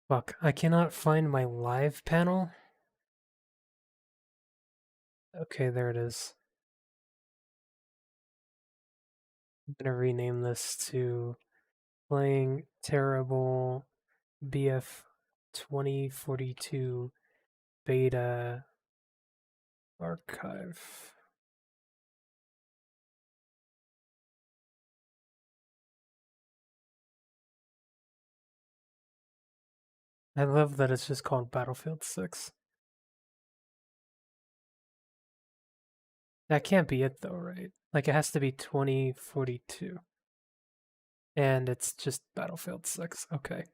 Fuck, I cannot find my live panel. Okay, there it is. I'm gonna rename this to Playing Terrible BF2042 Beta Archive. I love that it's just called Battlefield 6. That can't be it though, right? Like it has to be 2042. And it's just Battlefield 6. Okay.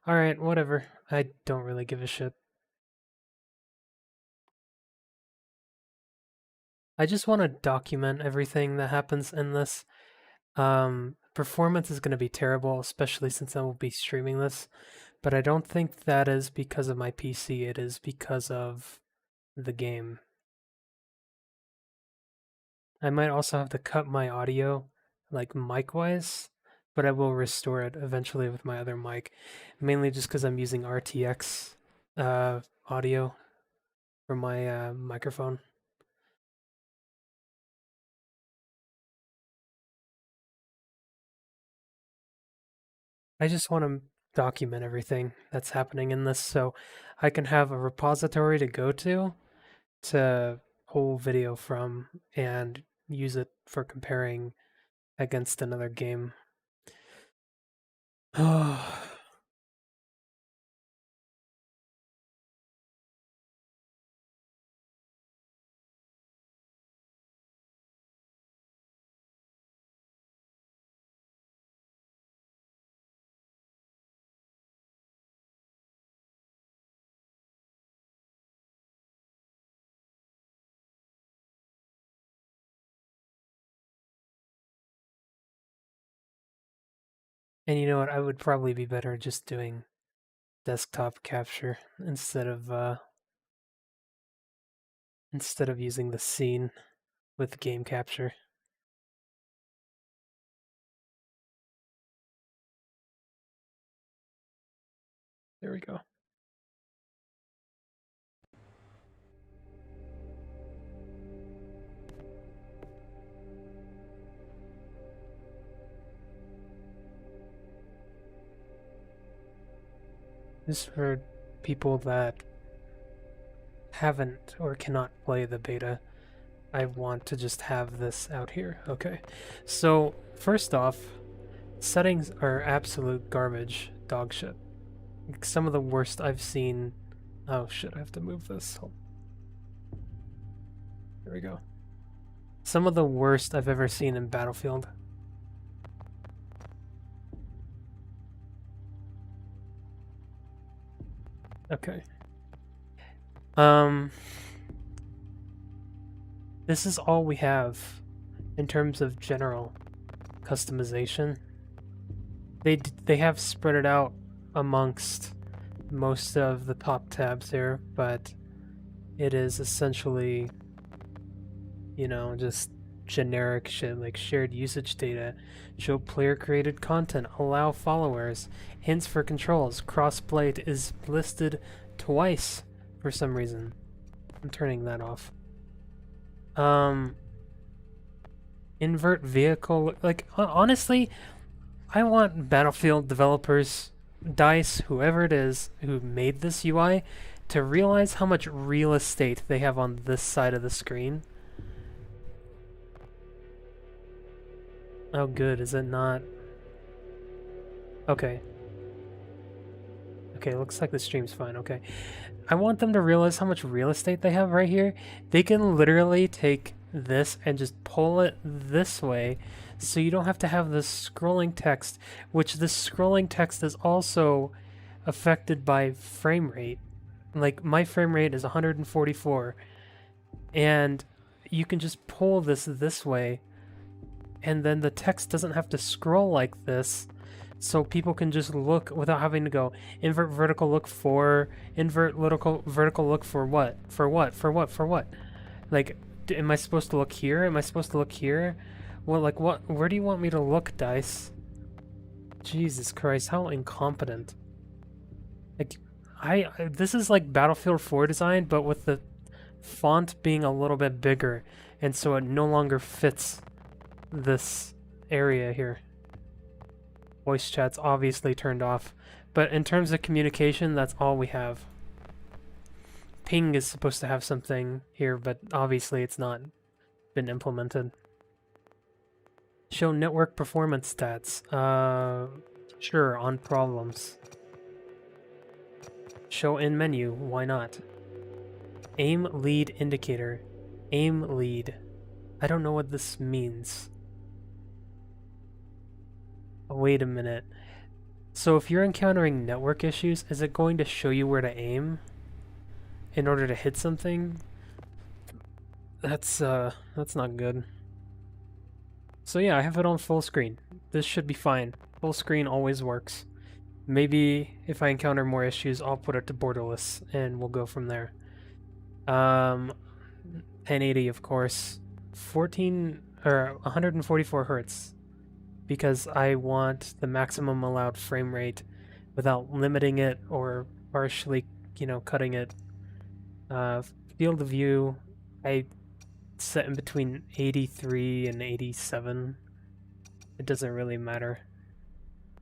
Alright, whatever. I don't really give a shit. I just want to document everything that happens in this. Performance is going to be terrible, especially since I will be streaming this, but I don't think that is because of my PC, it is because of the game. I might also have to cut my audio, like mic-wise, but I will restore it eventually with my other mic, mainly just because I'm using RTX audio for my microphone. I just want to document everything that's happening in this so I can have a repository to go to pull video from and use it for comparing against another game. And you know what? I would probably be better just doing desktop capture instead of using the scene with game capture. There we go. This is for people that haven't or cannot play the beta. I want to just have this out here. Okay. So, first off, settings are absolute garbage, dog shit. Some of the worst I've seen. Oh shit, I have to move this. There we go. Some of the worst I've ever seen in Battlefield. Okay. This is all we have in terms of general customization. They have spread it out amongst most of the top tabs here, but it is essentially, you know, just generic shit like shared usage data, show player created content, allow followers, hints for controls, crossplay is listed twice for some reason. I'm turning that off. Invert vehicle, like honestly, I want Battlefield developers, DICE, whoever it is who made this UI, to realize how much real estate they have on this side of the screen. Oh good, is it not? Okay. Okay, looks like the stream's fine, okay. I want them to realize how much real estate they have right here. They can literally take this and just pull it this way so you don't have to have this scrolling text, which this scrolling text is also affected by frame rate. Like my frame rate is 144 and you can just pull this way and then the text doesn't have to scroll like this, so people can just look without having to go invert vertical look for, invert vertical look for what? For what? For what? For what? Like, am I supposed to look here? Am I supposed to look here? Well, like what? Where do you want me to look, DICE? Jesus Christ, how incompetent. Like, this is like Battlefield 4 design, but with the font being a little bit bigger, and so it no longer fits this area here. Voice chat's obviously turned off, but in terms of communication, that's all we have. Ping is supposed to have something here, but obviously it's not been implemented. Show network performance stats. Sure, on problems. Show in menu, why not? Aim lead indicator. Aim lead. I don't know what this means. Wait a minute. So if you're encountering network issues, is it going to show you where to aim in order to hit something? That's not good. So yeah, I have it on full screen. This should be fine. Full screen always works. Maybe if I encounter more issues, I'll put it to borderless and we'll go from there. 1080 of course. 144 hertz. Because I want the maximum allowed frame rate without limiting it or partially, cutting it. Field of view, I set in between 83 and 87. It doesn't really matter.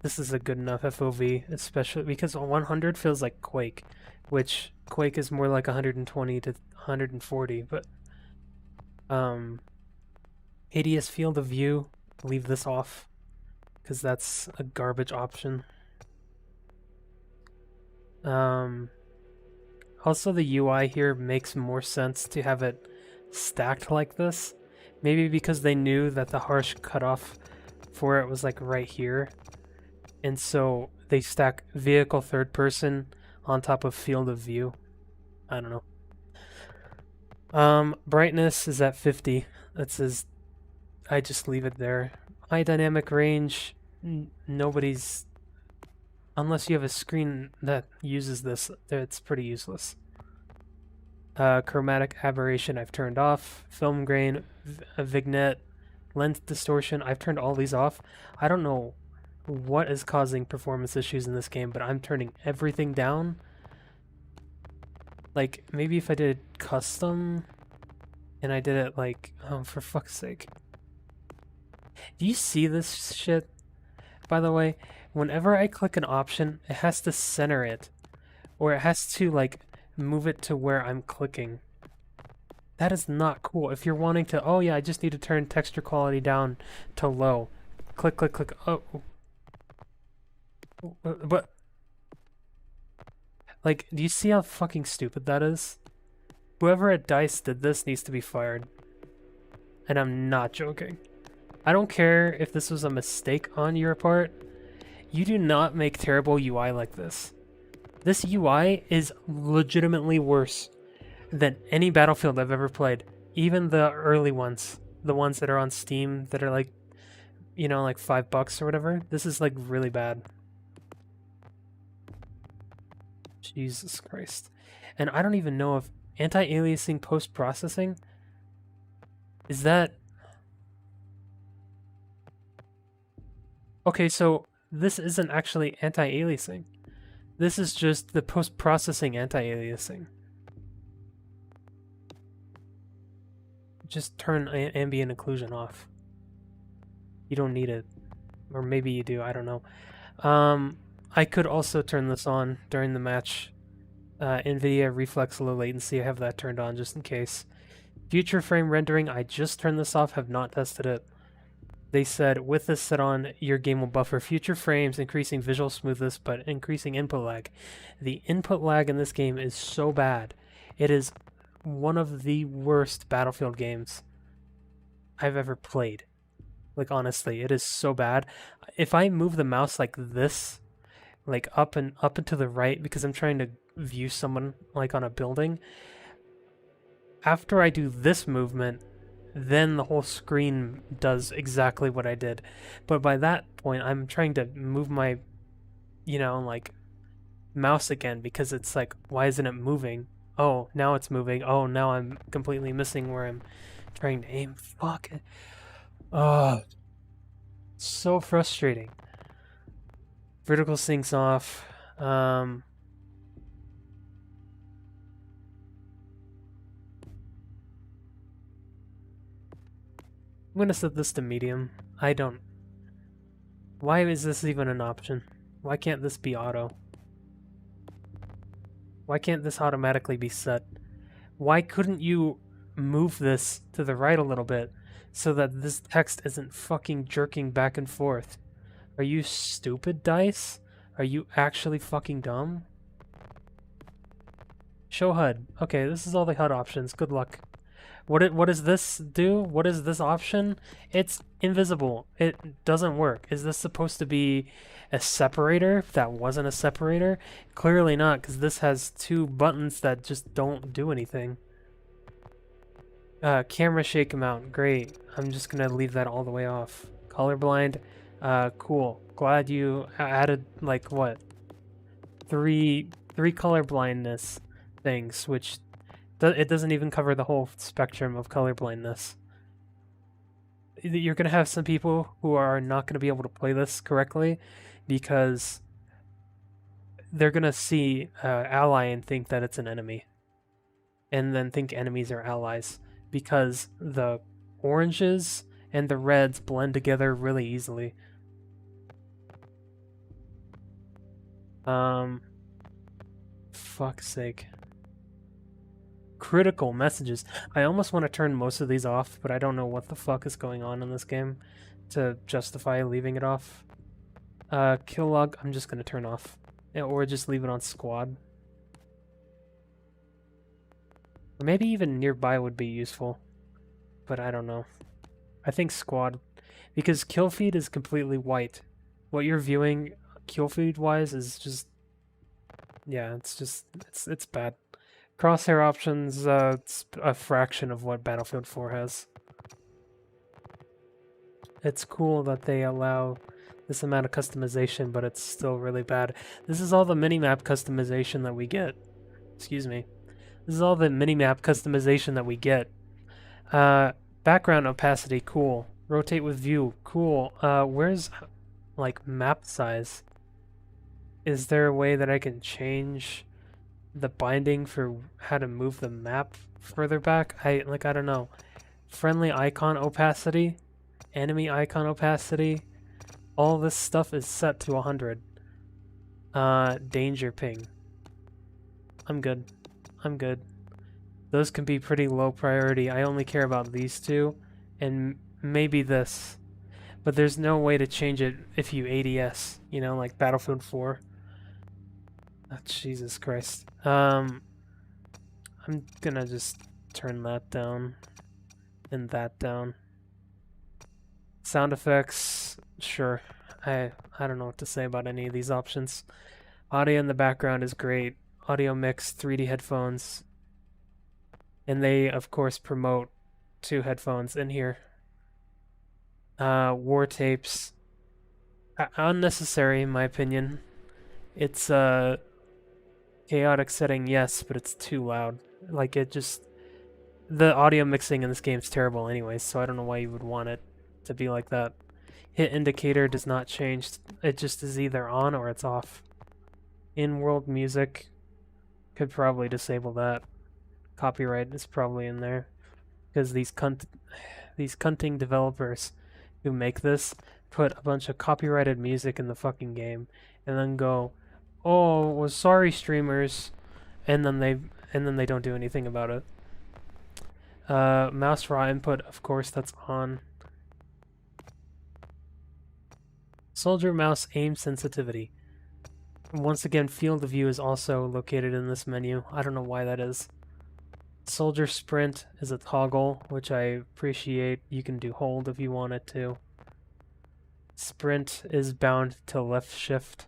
This is a good enough FOV, especially because 100 feels like Quake, which Quake is more like 120 to 140, but ADS field of view, leave this off, because that's a garbage option. Also the UI here makes more sense to have it stacked like this. Maybe because they knew that the harsh cutoff for it was like right here. And so they stack vehicle third person on top of field of view. I don't know. Brightness is at 50. That says I just leave it there. High dynamic range, nobody's... Unless you have a screen that uses this, it's pretty useless. Chromatic aberration I've turned off. Film grain, vignette, lens distortion, I've turned all these off. I don't know what is causing performance issues in this game, but I'm turning everything down. Like, maybe if I did custom, and I did it like, oh, for fuck's sake. Do you see this shit? By the way, whenever I click an option, it has to center it. Or it has to, like, move it to where I'm clicking. That is not cool. If you're wanting to, oh yeah, I just need to turn texture quality down to low. Click, click, click. Oh. But, like, do you see how fucking stupid that is? Whoever at DICE did this needs to be fired. And I'm not joking. I don't care if this was a mistake on your part. You do not make terrible UI like this. This UI is legitimately worse than any Battlefield I've ever played. Even the early ones. The ones that are on Steam that are like, like $5 or whatever. This is like really bad. Jesus Christ. And I don't even know if anti-aliasing post-processing, is that... Okay, so this isn't actually anti-aliasing. This is just the post-processing anti-aliasing. Just turn ambient occlusion off. You don't need it. Or maybe you do, I don't know. I could also turn this on during the match. NVIDIA Reflex Low Latency, I have that turned on just in case. Future frame rendering, I just turned this off, have not tested it. They said, with this set on, your game will buffer future frames, increasing visual smoothness, but increasing input lag. The input lag in this game is so bad. It is one of the worst Battlefield games I've ever played. Like, honestly, it is so bad. If I move the mouse like this, like up and to the right, because I'm trying to view someone like on a building, after I do this movement, then the whole screen does exactly what I did. But by that point, I'm trying to move my, like, mouse again, because it's like, why isn't it moving? Oh, now it's moving. Oh, now I'm completely missing where I'm trying to aim. Fuck it. Oh, so frustrating. Vertical syncs off. I'm gonna set this to medium. I don't... Why is this even an option? Why can't this be auto? Why can't this automatically be set? Why couldn't you move this to the right a little bit so that this text isn't fucking jerking back and forth? Are you stupid, DICE? Are you actually fucking dumb? Show HUD. Okay, this is all the HUD options. Good luck. What does this do? What is this option? It's invisible. It doesn't work. Is this supposed to be a separator? That wasn't a separator? Clearly not, because this has two buttons that just don't do anything. Camera shake amount. Great. I'm just gonna leave that all the way off. Colorblind. Cool. Glad you added, like, what? Three color blindness things, which it doesn't even cover the whole spectrum of color blindness. You're going to have some people who are not going to be able to play this correctly because they're going to see ally and think that it's an enemy, and then think enemies are allies because the oranges and the reds blend together really easily. Fuck's sake. Critical messages. I almost want to turn most of these off, but I don't know what the fuck is going on in this game to justify leaving it off. Kill log, I'm just gonna turn off. Or just leave it on squad. Or maybe even nearby would be useful, but I don't know. I think squad, because kill feed is completely white. What you're viewing kill feed wise is just, yeah, it's bad. Crosshair options, it's a fraction of what Battlefield 4 has. It's cool that they allow this amount of customization, but it's still really bad. This is all the minimap customization that we get. Excuse me. This is all the minimap customization that we get. Background opacity, cool. Rotate with view, cool. Where's, like, map size? Is there a way that I can change the binding for how to move the map further back? I don't know. Friendly icon opacity, enemy icon opacity, all this stuff is set to 100. Danger ping. I'm good. I'm good. Those can be pretty low priority. I only care about these two, and maybe this. But there's no way to change it if you ADS, you know, like Battlefield 4. Oh, Jesus Christ. I'm gonna just turn that down and that down. Sound effects, sure. I don't know what to say about any of these options. Audio in the background is great. Audio mix, 3D headphones. And they, of course, promote 2 headphones in here. War tapes. Unnecessary, in my opinion. It's chaotic setting, yes, but it's too loud. Like, it just... The audio mixing in this game is terrible anyways, so I don't know why you would want it to be like that. Hit indicator does not change. It just is either on or it's off. In-world music, could probably disable that. Copyright is probably in there, because these cunting developers who make this put a bunch of copyrighted music in the fucking game, and then go, "Oh, well, sorry, streamers," and then they don't do anything about it. Mouse raw input, of course, that's on. Soldier mouse aim sensitivity. Once again, field of view is also located in this menu. I don't know why that is. Soldier sprint is a toggle, which I appreciate. You can do hold if you want it to. Sprint is bound to left shift.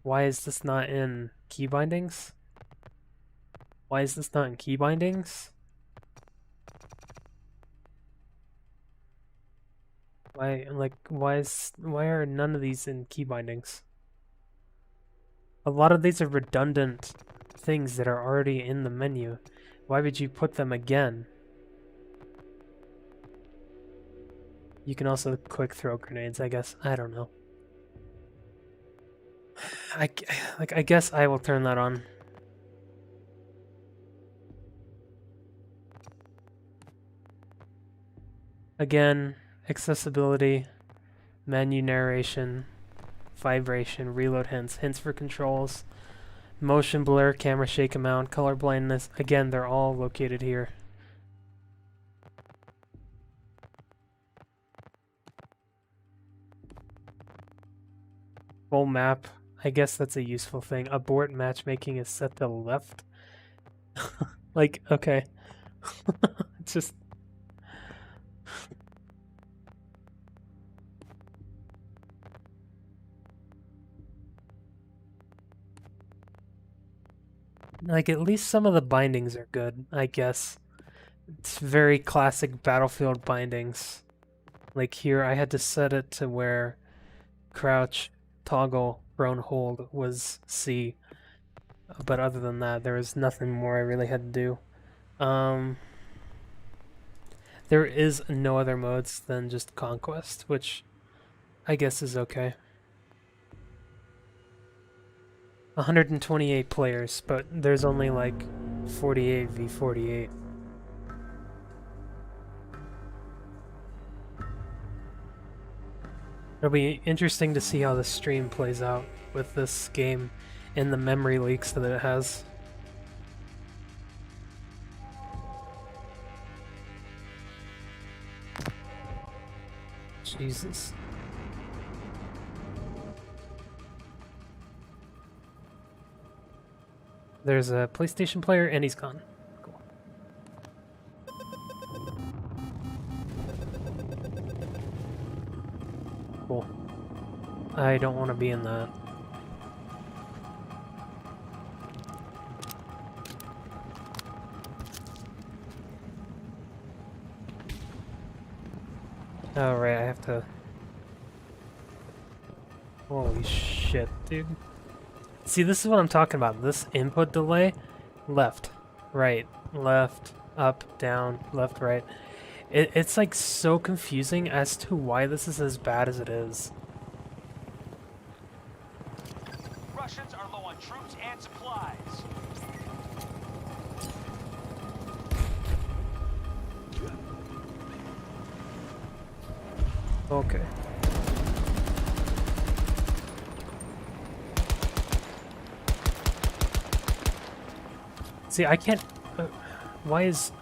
Why is this not in key bindings? Why is this not in key bindings? Why are none of these in key bindings? A lot of these are redundant things that are already in the menu. Why would you put them again? You can also quick throw grenades, I guess. I don't know. I guess I will turn that on. Again, accessibility, menu narration, vibration, reload hints, hints for controls, motion blur, camera shake amount, color blindness. Again, they're all located here. Full map. I guess that's a useful thing. Abort matchmaking is set to left. Like, okay. It's just... Like, at least some of the bindings are good, I guess. It's very classic Battlefield bindings. Like here, I had to set it to where crouch, toggle, prone hold was C. But other than that, there was nothing more I really had to do. There is no other modes than just Conquest, which I guess is okay. 128 players, but there's only like 48 v 48. It'll be interesting to see how the stream plays out with this game and the memory leaks that it has. Jesus. There's a PlayStation player and he's gone. Cool. Cool. I don't want to be in that. Oh, right, I have to... Holy shit, dude. See, this is what I'm talking about. This input delay. Left, right, left, up, down, left, right. It's like so confusing as to why this is as bad as it is. Russians are low on troops and supplies. Okay. See, I can't... why is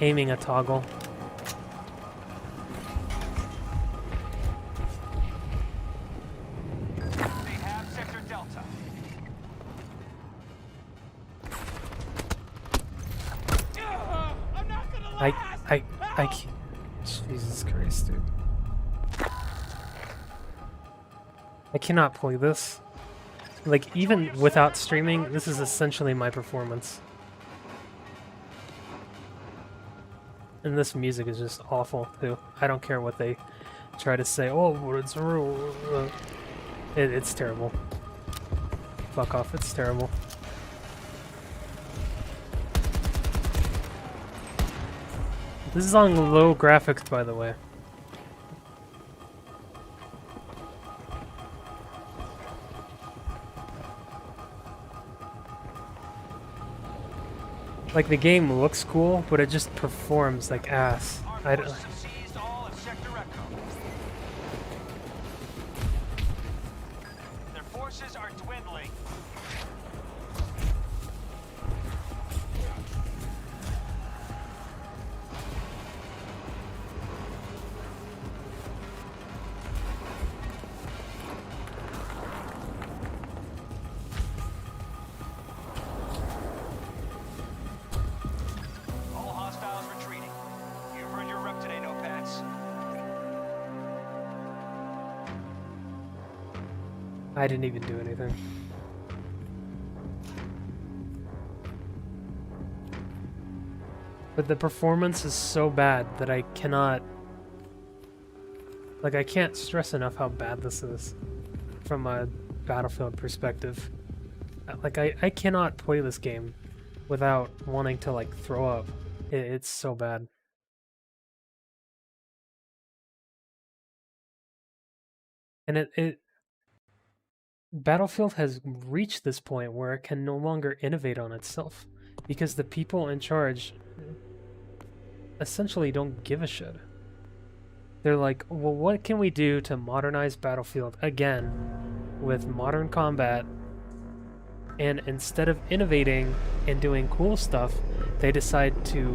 aiming a toggle? They have Sector Delta. I'm not gonna last. I can't... Jesus Christ, dude. I cannot play this. Like, even without streaming, this is essentially my performance. And this music is just awful, too. I don't care what they try to say. Oh, but it's real. It's terrible. Fuck off, it's terrible. This is on low graphics, by the way. Like, the game looks cool, but it just performs like ass. I don't... Their forces are dwindling. All hostiles retreating. You've earned your rep today, notepads. I didn't even do anything. But the performance is so bad that I cannot... Like, I can't stress enough how bad this is from a Battlefield perspective. Like, I cannot play this game without wanting to, like, throw up. It's so bad. And it Battlefield has reached this point where it can no longer innovate on itself because the people in charge essentially don't give a shit. They're like, well, what can we do to modernize Battlefield again with modern combat? And instead of innovating and doing cool stuff, they decide to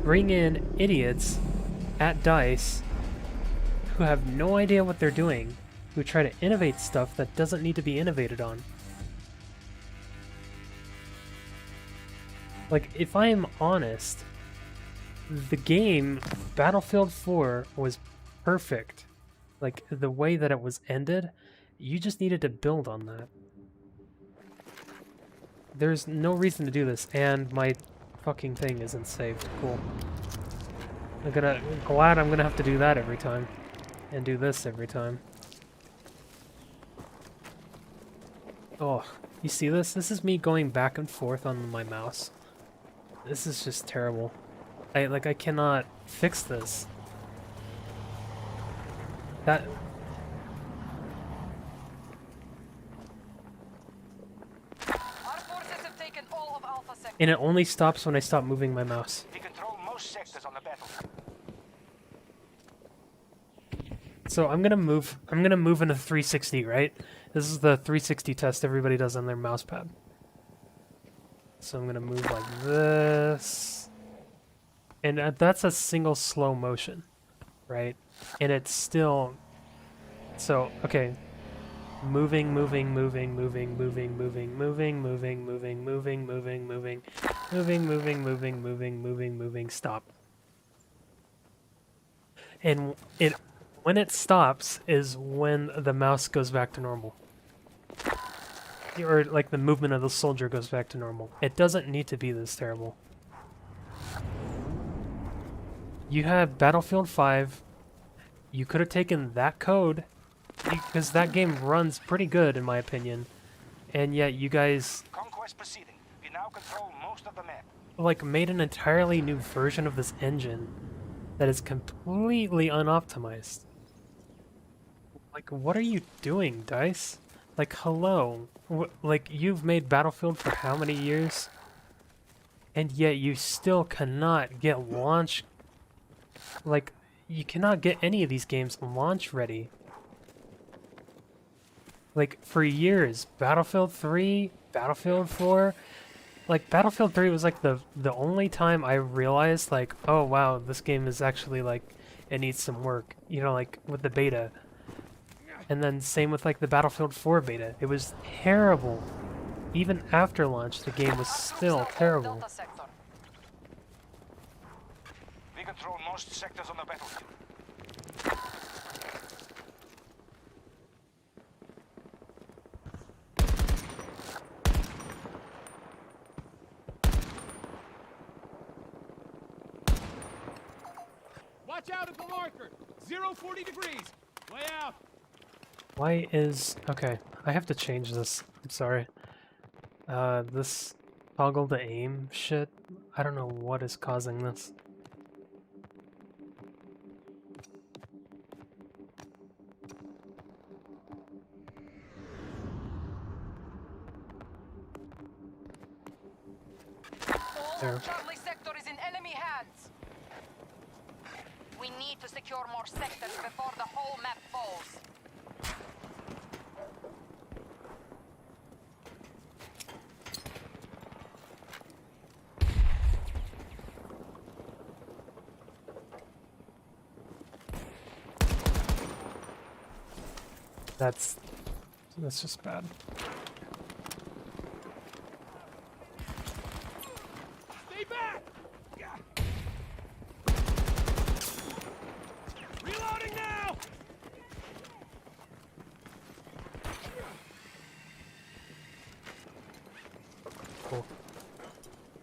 bring in idiots at DICE who have no idea what they're doing, who try to innovate stuff that doesn't need to be innovated on. Like, if I'm honest, the game Battlefield 4 was perfect. Like, the way that it was ended, you just needed to build on that. There's no reason to do this, and my fucking thing isn't saved. Cool. Glad I'm gonna have to do that every time. And do this every time. Oh, you see this? This is me going back and forth on my mouse. This is just terrible. I cannot fix this. That... And it only stops when I stop moving my mouse. We control most sectors on the battlefield. So I'm gonna move into 360, right? This is the 360 test everybody does on their mouse pad. So I'm gonna move like this. And that's a single slow motion, right? And it's still... So, okay. Moving, moving, moving, moving, moving, moving, moving, moving, moving, moving, moving, moving, moving, moving, moving, moving, moving, moving, stop. And when it stops is when the mouse goes back to normal. Or like the movement of the soldier goes back to normal. It doesn't need to be this terrible. You have Battlefield 5. You could have taken that code, because that game runs pretty good in my opinion, and yet you guys Conquest proceeding. We now control most of the map. like made an entirely new version of this engine that is completely unoptimized. Like, what are you doing, DICE? Like, hello. Like, you've made Battlefield for how many years? And yet you still cannot get launch... Like, you cannot get any of these games launch ready. Like, for years, Battlefield 3, Battlefield 4... Like, Battlefield 3 was, like, the only time I realized, like, oh, wow, this game is actually, like, it needs some work. You know, like, with the beta. And then same with, like, the Battlefield 4 beta. It was terrible. Even after launch, the game was still terrible. We control most sectors on the battlefield. Watch out at the marker! 040 degrees! Way out! Why is... Okay, I have to change this. I'm sorry. This toggle to aim shit, I don't know what is causing this. There. Charlie sector is in enemy hands. We need to secure more sectors before the whole map falls. That's just bad. Stay back! Reloading now! Cool.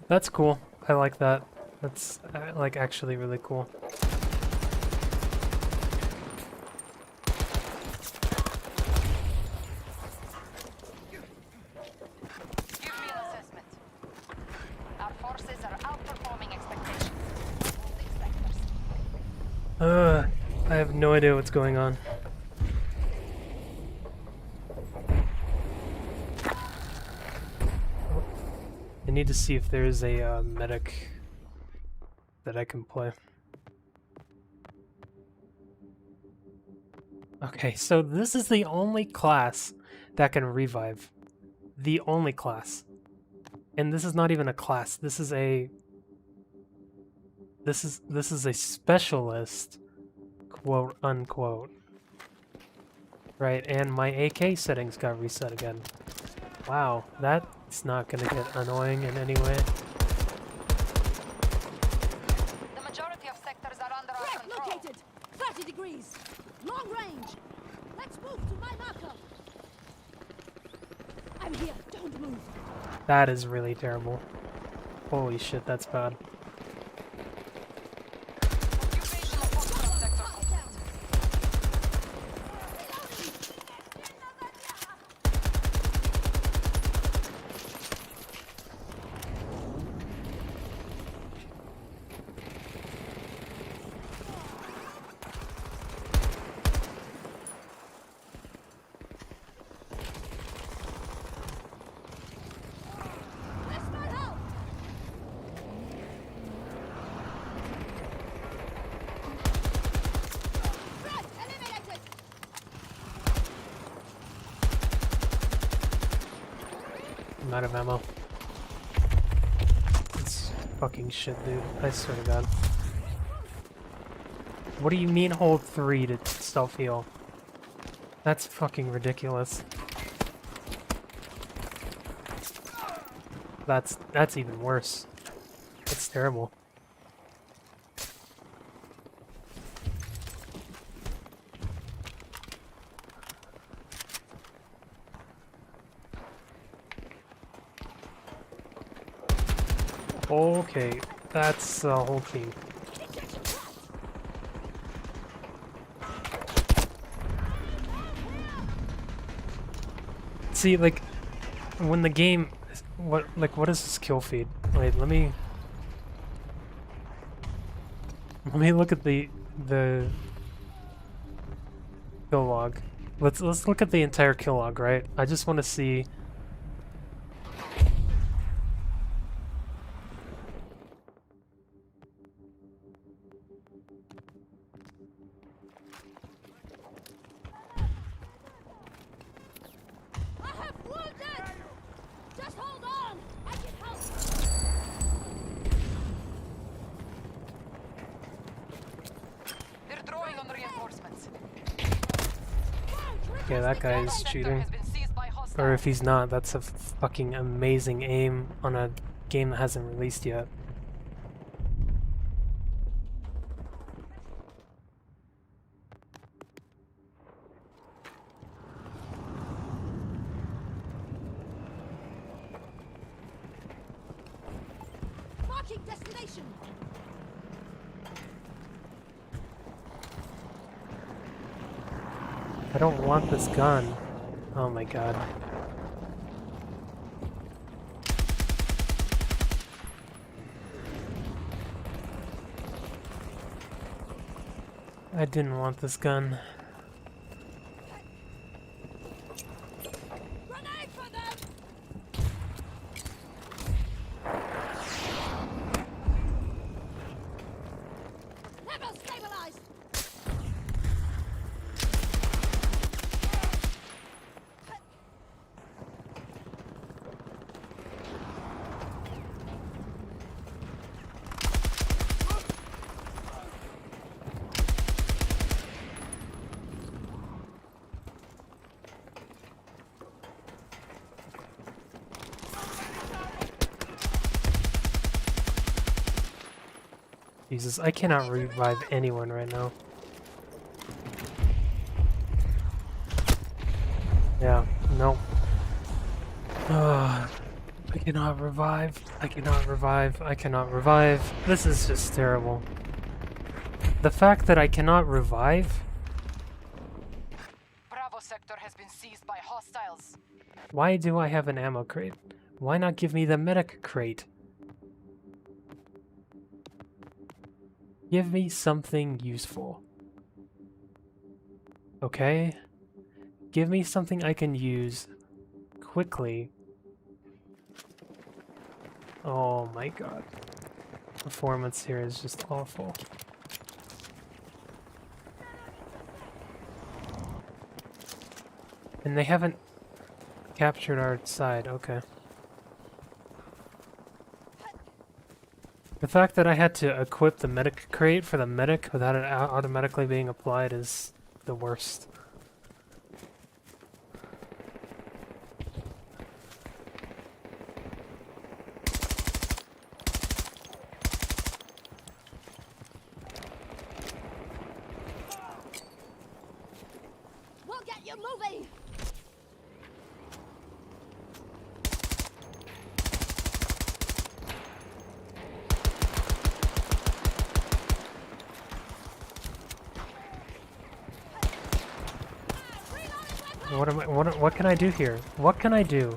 That's cool. I like that. That's like actually really cool. Give me an assessment. Our forces are outperforming expectations. Holding sectors. I have no idea what's going on. need to see if there's a medic that I can play. Okay, so this is the only class that can revive. The only class. And this is not even a class. This is a specialist, quote unquote. Right, and my AK settings got reset again. Wow, that's not gonna get annoying in any way. The majority of sectors are under our Threat control. located! 30 degrees! Long range! Let's move to my marker! I'm here, don't move! That is really terrible. Holy shit, that's bad. Occupation of Foxtrot sector complete. Where's my help? Threat eliminated! I'm out of ammo. It's fucking shit, dude. I swear to God. What do you mean hold 3 to self-heal? That's fucking ridiculous. That's even worse. It's terrible. Okay, that's the whole team. See, like, when the game, what is this kill feed? Wait, let me look at the kill log. Let's look at the entire kill log, right? I just want to see. I have wounded! Just hold on! I can help! They're drawing on reinforcements. Yeah, that guy is Sector cheating. has been seized by Or hostiles. if he's not, that's a fucking amazing aim on a game that hasn't released yet. Marking destination! I don't want this gun. Oh my god. I didn't want this gun. Grenade for them! Level stabilized! Jesus, I cannot revive anyone right now. Yeah, no. I cannot revive. I cannot revive. I cannot revive. This is just terrible. The fact that I cannot revive? Bravo sector has been seized by hostiles. Why do I have an ammo crate? Why not give me the medic crate? Give me something useful. Okay? Give me something I can use quickly. Oh my god. Performance here is just awful. And they haven't captured our side, okay. The fact that I had to equip the medic crate for the medic without it automatically being applied is the worst. We'll get you moving. What can I do here? What can I do?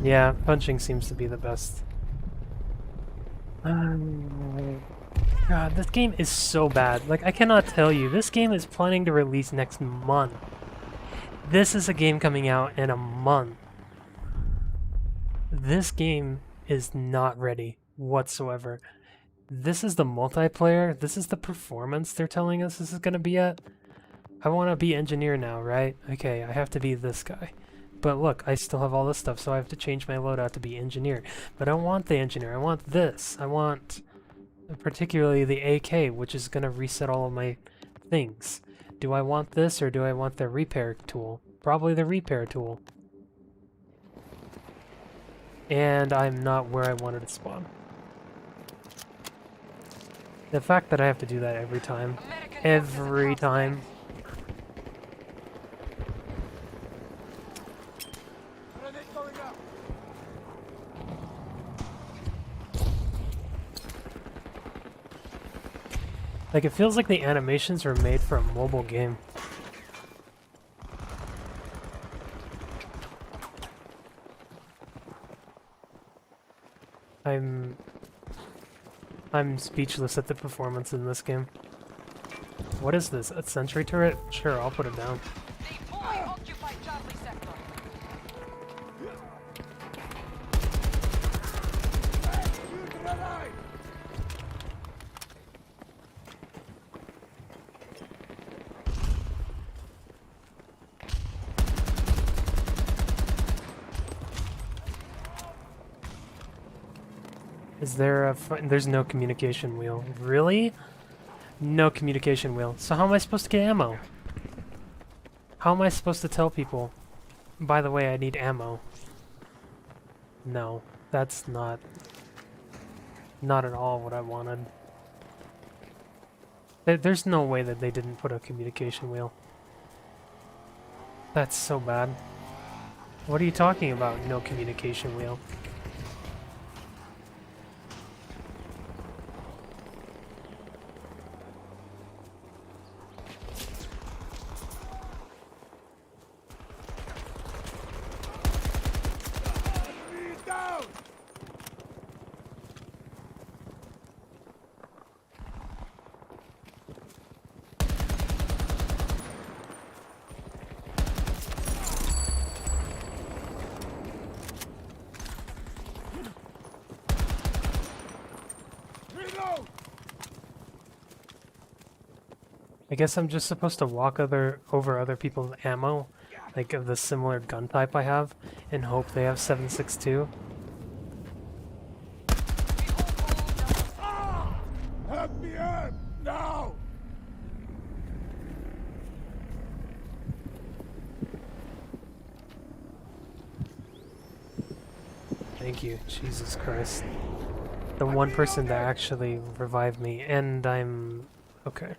Yeah, punching seems to be the best. God, this game is so bad. Like, I cannot tell you. This game is planning to release next month. This is a game coming out in a month. This game is not ready whatsoever. This is the multiplayer. This is the performance they're telling us this is going to be at. I want to be engineer now, right? Okay, I have to be this guy. But look, I still have all this stuff, so I have to change my loadout to be engineer. But I don't want the engineer. I want this. I want particularly the AK, which is going to reset all of my things. Do I want this, or do I want the repair tool? Probably the repair tool. And I'm not where I wanted to spawn. The fact that I have to do that every time. Every time. Like, it feels like the animations were made for a mobile game. I'm speechless at the performance in this game. What is this? A sentry turret? Sure, I'll put it down. Occupy Charlie sector. Is there a... There's no communication wheel. Really? No communication wheel. So how am I supposed to get ammo? How am I supposed to tell people, by the way, I need ammo? No, that's not at all what I wanted. There's no way that they didn't put a communication wheel. That's so bad. What are you talking about, no communication wheel? I guess I'm just supposed to walk over other people's ammo, like of the similar gun type I have, and hope they have 7.62. Help me up! Now! Thank you, Jesus Christ. The one person that actually revived me, and I'm... okay.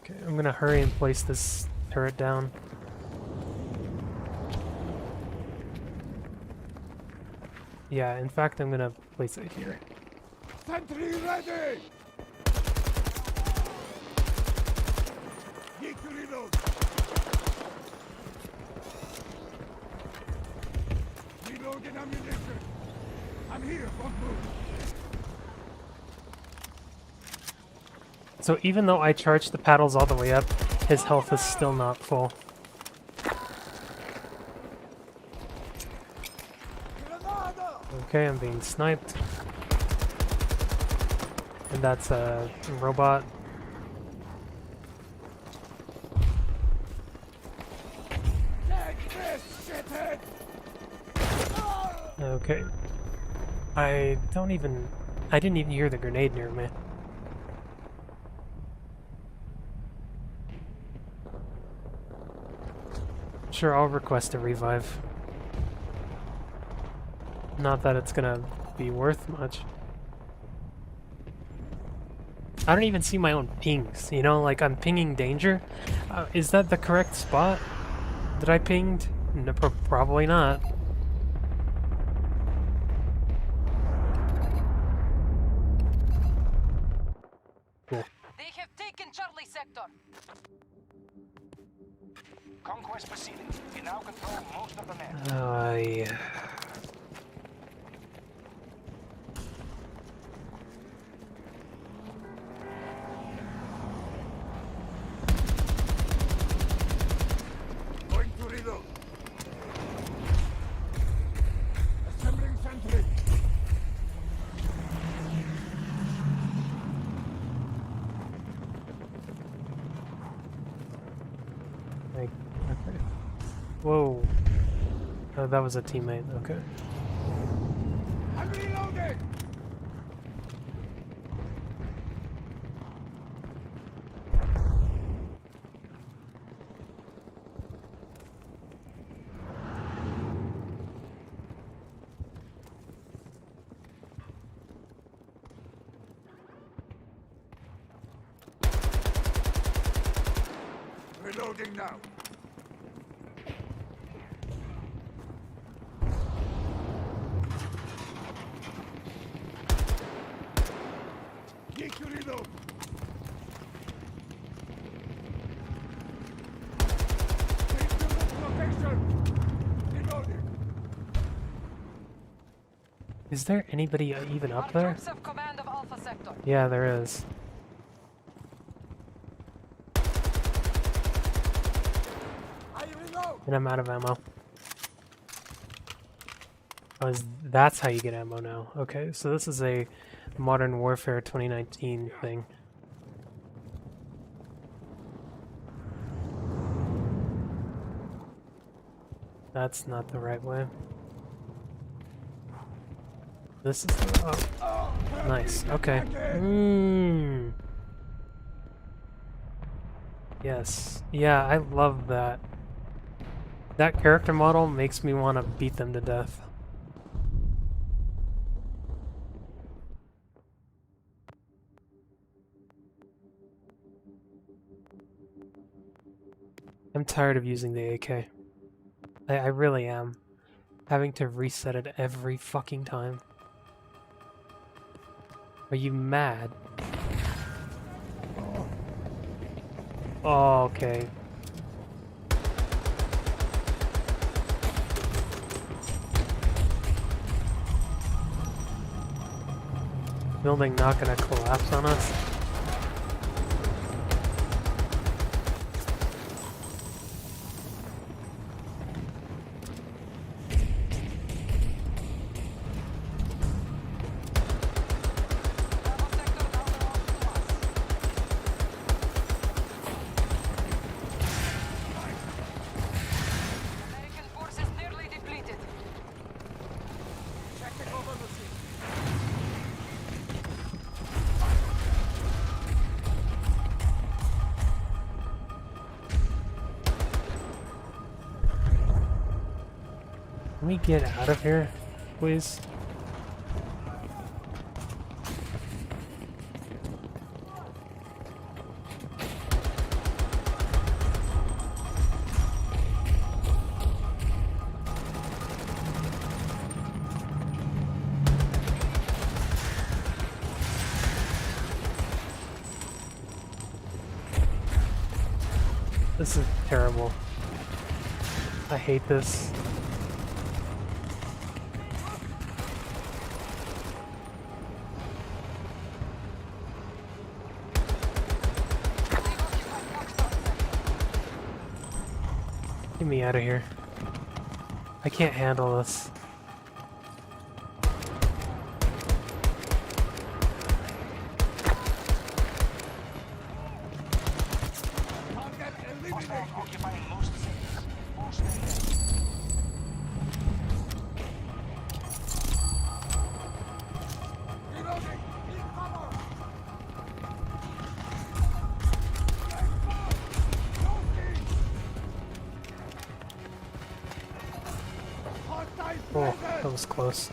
Okay, I'm gonna hurry and place this turret down. Yeah, in fact, I'm gonna place it here. Sentry ready! Need to reload! Reloading ammunition! I'm here, don't move! So even though I charged the paddles all the way up, his health is still not full. Okay, I'm being sniped. And that's a robot. Okay. I didn't even hear the grenade near me. Sure, I'll request a revive. Not that it's gonna be worth much. I don't even see my own pings, you know, like I'm pinging danger. Is that the correct spot that I pinged? No, probably not. Cool. They have taken Charlie sector. Conquest proceeding. You now control most of the map. Yeah. Going to reload. Assembling sentry. Like, okay. Whoa. Oh, that was a teammate. Okay. I'm reloading. Reloading now. Need to reload. Take to this location. Reloading. Is there anybody even Our up there? troops have command of Alpha sector. Yeah, there is. I reload. And I'm out of ammo. Oh, that's how you get ammo now. Okay, so this is a Modern Warfare 2019 thing. That's not the right way. This is the... Oh, nice. Okay. Yes. Yeah, I love that. That character model makes me want to beat them to death. I'm tired of using the AK. I really am. Having to reset it every fucking time. Are you mad? Oh, okay. Building not gonna collapse on us. American forces nearly depleted. Checking over the sea. Can we get out of here, please? This is terrible. I hate this. Get me out of here. I can't handle this. Occupying most cities. All states. Oh, that was close.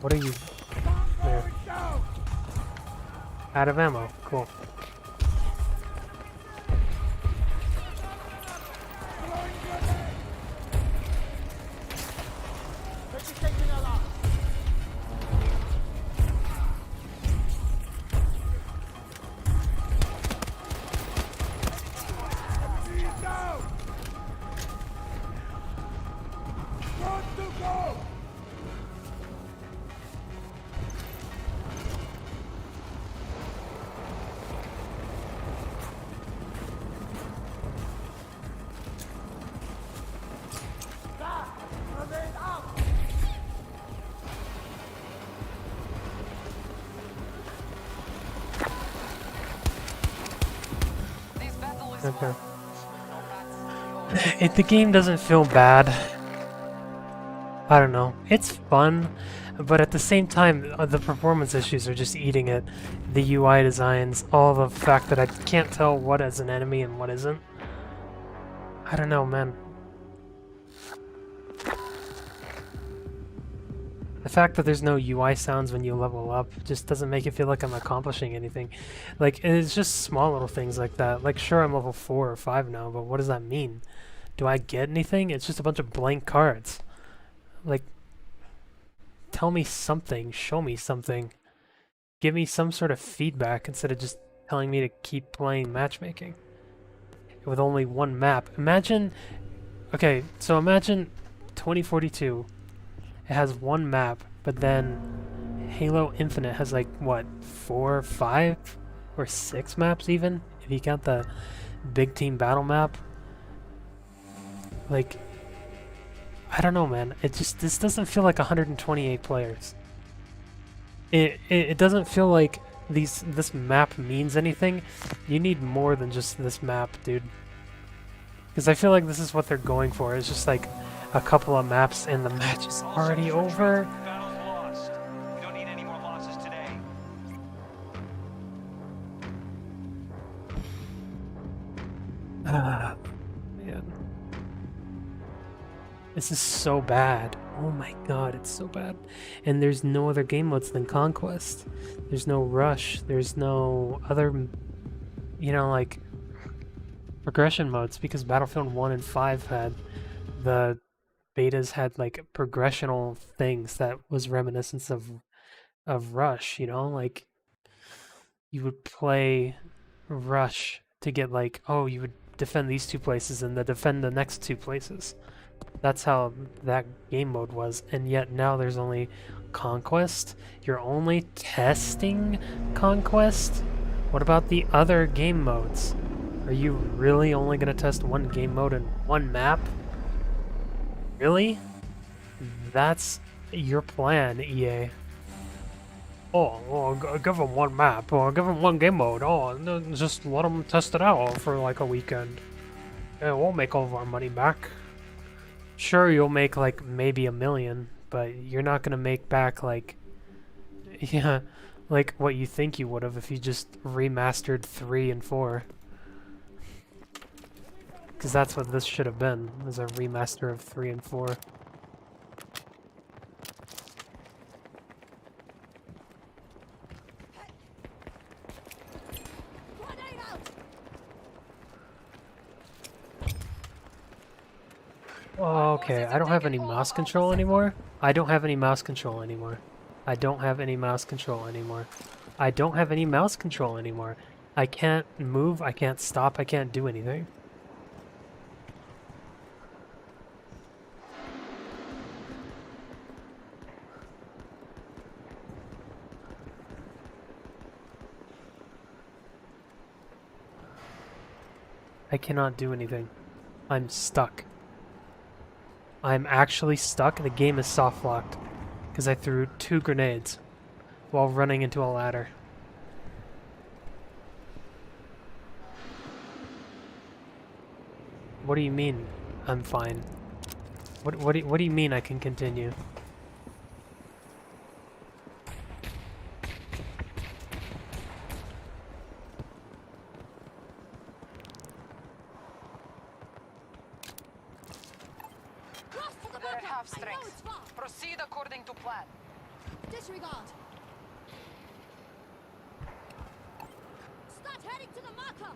What are you? There. Out of ammo. Cool. This battle is Okay. won. No rats. The game doesn't feel bad. I don't know. It's fun, but at the same time, the performance issues are just eating it. The UI designs, all the fact that I can't tell what is an enemy and what isn't. I don't know, man. The fact that there's no UI sounds when you level up just doesn't make it feel like I'm accomplishing anything. Like, it's just small little things like that. Like, sure, I'm level 4 or 5 now, but what does that mean? Do I get anything? It's just a bunch of blank cards. Like, tell me something, show me something. Give me some sort of feedback instead of just telling me to keep playing matchmaking. With only one map. Imagine, okay, so imagine 2042. It has one map, but then Halo Infinite has like, what, 4, 5, or 6 maps even? If you count the big team battle map. Like, I don't know, man. This doesn't feel like 128 players. It doesn't feel like this map means anything. You need more than just this map, dude. Because I feel like this is what they're going for. It's just like a couple of maps and the match is already over. Battle's lost. We don't need any more losses today. Ah, man. This is so bad. Oh my god, it's so bad. And there's no other game modes than Conquest. There's no Rush. There's no other, you know, like, progression modes, because Battlefield 1 and 5 had the betas had like progressional things that was reminiscent of Rush, you know, like you would play Rush to get like, oh, you would defend these 2 places and then defend the next 2 places. That's how that game mode was, and yet now there's only Conquest. You're only testing Conquest? What about the other game modes? Are you really only going to test one game mode and one map? Really? That's your plan, EA. Give them one map, or give them one game mode. Oh, no, just let them test it out for like a weekend. Yeah, we'll make all of our money back. Sure, you'll make like maybe $1 million, but you're not gonna make back like, yeah, like what you think you would have if you just remastered 3 and 4. Because that's what this should have been, was a remaster of 3 and 4. Grenade out! Oh, okay, I don't have any mouse control anymore. I don't have any mouse control anymore. I don't have any mouse control anymore. I don't have any mouse control anymore. I can't move, I can't stop, I can't do anything. cannot do anything. I'm stuck. I'm actually stuck. The game is soft locked because I threw 2 grenades while running into a ladder. What do you mean I'm fine? What do you mean I can continue? Cross to the They're at marker. half I know strength. it's far. Proceed according to plan. Disregard. Start heading to the marker.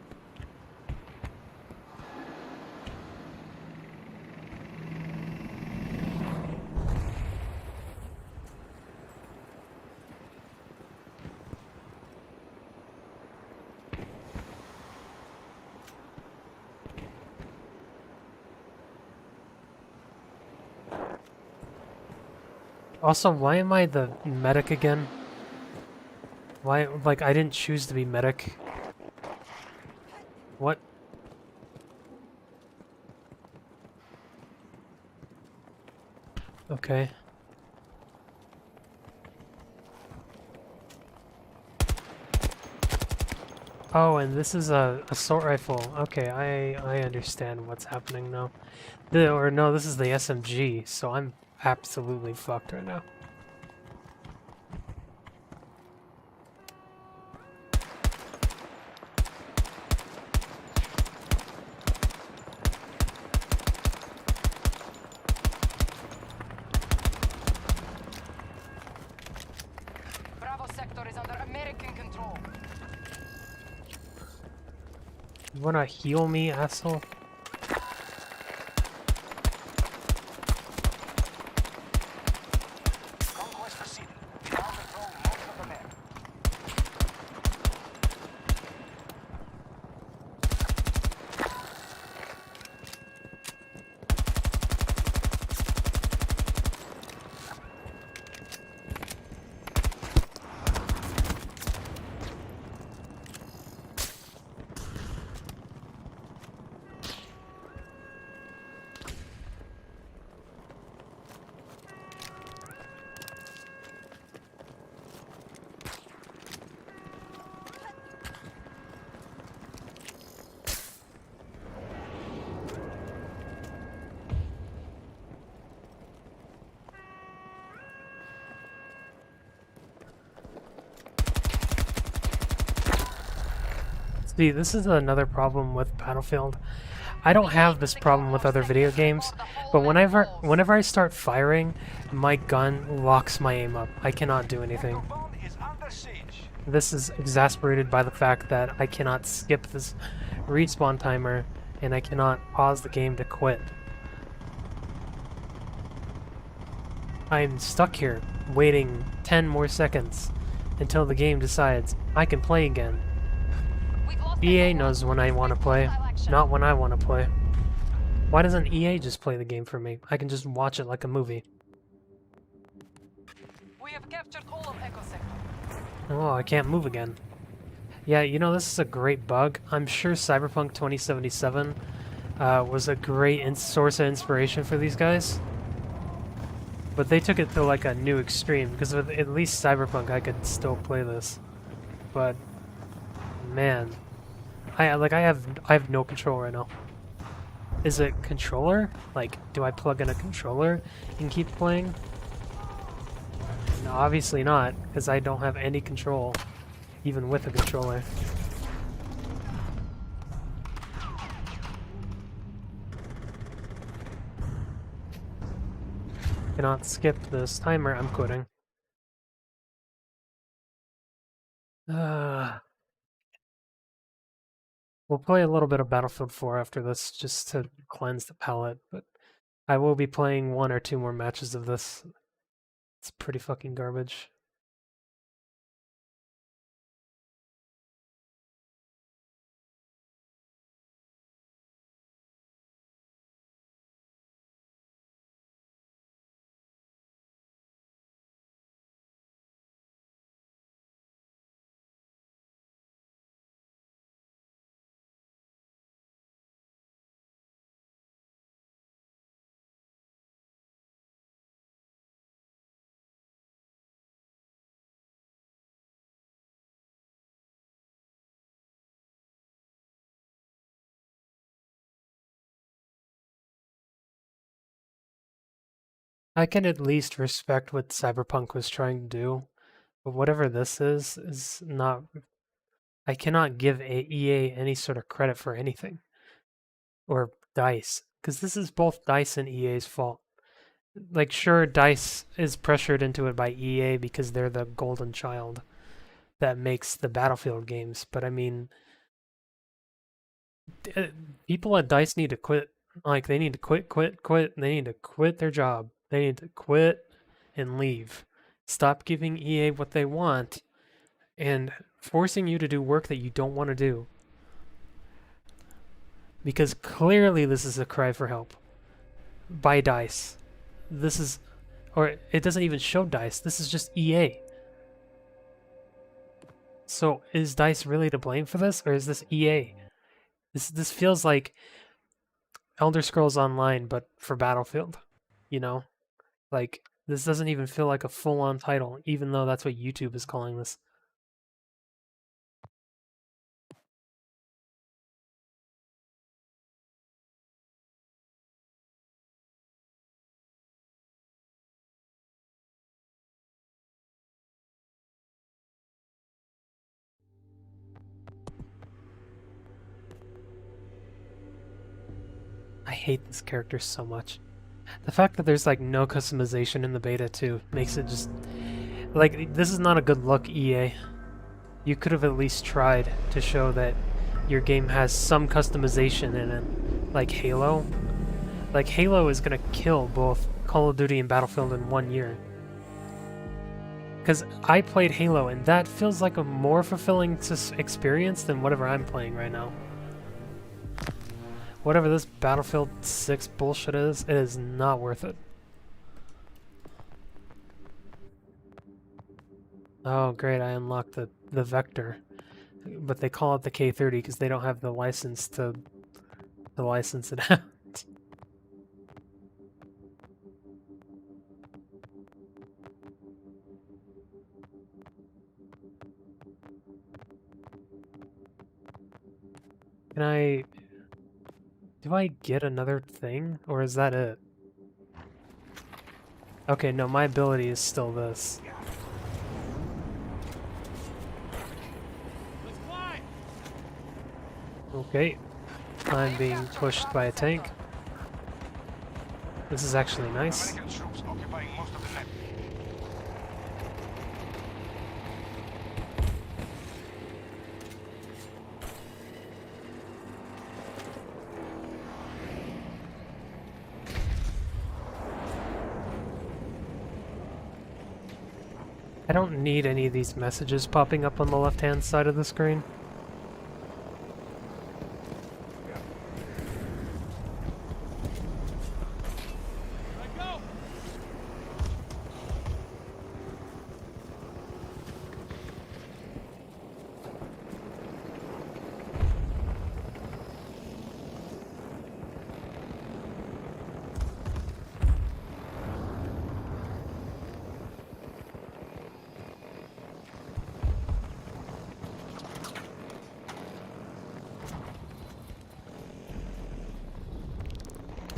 Also, why am I the medic again? Why, like, I didn't choose to be medic. What? Okay. Oh, and this is a assault rifle. Okay, I understand what's happening now. Or no, this is the SMG, so I'm absolutely fucked right now. Bravo sector is under American control. You wanna heal me, asshole? Conquest proceeding. We now control most of the map. See, this is another problem with Battlefield. I don't have this problem with other video games, but whenever I start firing, my gun locks my aim up. I cannot do anything. Microphone is under siege. This is exasperated by the fact that I cannot skip this respawn timer, and I cannot pause the game to quit. I'm stuck here, waiting 10 more seconds until the game decides I can play again. We've lost EA Echo knows 1. when I want to Expect play, hostile action. not when I want to play. Why doesn't EA just play the game for me? I can just watch it like a movie. We have captured all of Echo sector. Oh, I can't move again. Yeah, you know, this is a great bug. I'm sure Cyberpunk 2077 was a great source of inspiration for these guys. But they took it to like a new extreme, because with at least Cyberpunk I could still play this. But man, I have no control right now. Is it controller? Like, do I plug in a controller and keep playing? No, obviously not, because I don't have any control, even with a controller. Cannot skip this timer, I'm quitting. We'll play a little bit of Battlefield 4 after this, just to cleanse the palate, but I will be playing 1 or 2 more matches of this. It's pretty fucking garbage. I can at least respect what Cyberpunk was trying to do, but whatever this is not. I cannot give EA any sort of credit for anything, or DICE, because this is both DICE and EA's fault. Like, sure, DICE is pressured into it by EA because they're the golden child that makes the Battlefield games, but I mean, people at DICE need to quit. Like, they need to quit. They need to quit their job. They need to quit and leave. Stop giving EA what they want and forcing you to do work that you don't want to do. Because clearly this is a cry for help by DICE. This is, or it doesn't even show DICE. This is just EA. So is DICE really to blame for this, or is this EA? This feels like Elder Scrolls Online, but for Battlefield. You know, like this doesn't even feel like a full-on title, even though that's what YouTube is calling this. I hate this character so much. The fact that there's like no customization in the beta too makes it just like this is not a good look, EA. You could have at least tried to show that your game has some customization in it, like Halo. Like Halo is gonna kill both Call of Duty and Battlefield in 1 year. Because I played Halo and that feels like a more fulfilling experience than whatever I'm playing right now. Whatever this Battlefield 6 bullshit is, it is not worth it. Oh great, I unlocked the Vector. But they call it the K30 because they don't have the license to license it out. Can I... Do I get another thing? Or is that it? Okay, no, my ability is still this. Let's climb. Okay. I'm being pushed by a tank. This is actually nice. American troops occupying most of the map. I don't need any of these messages popping up on the left-hand side of the screen. Let go.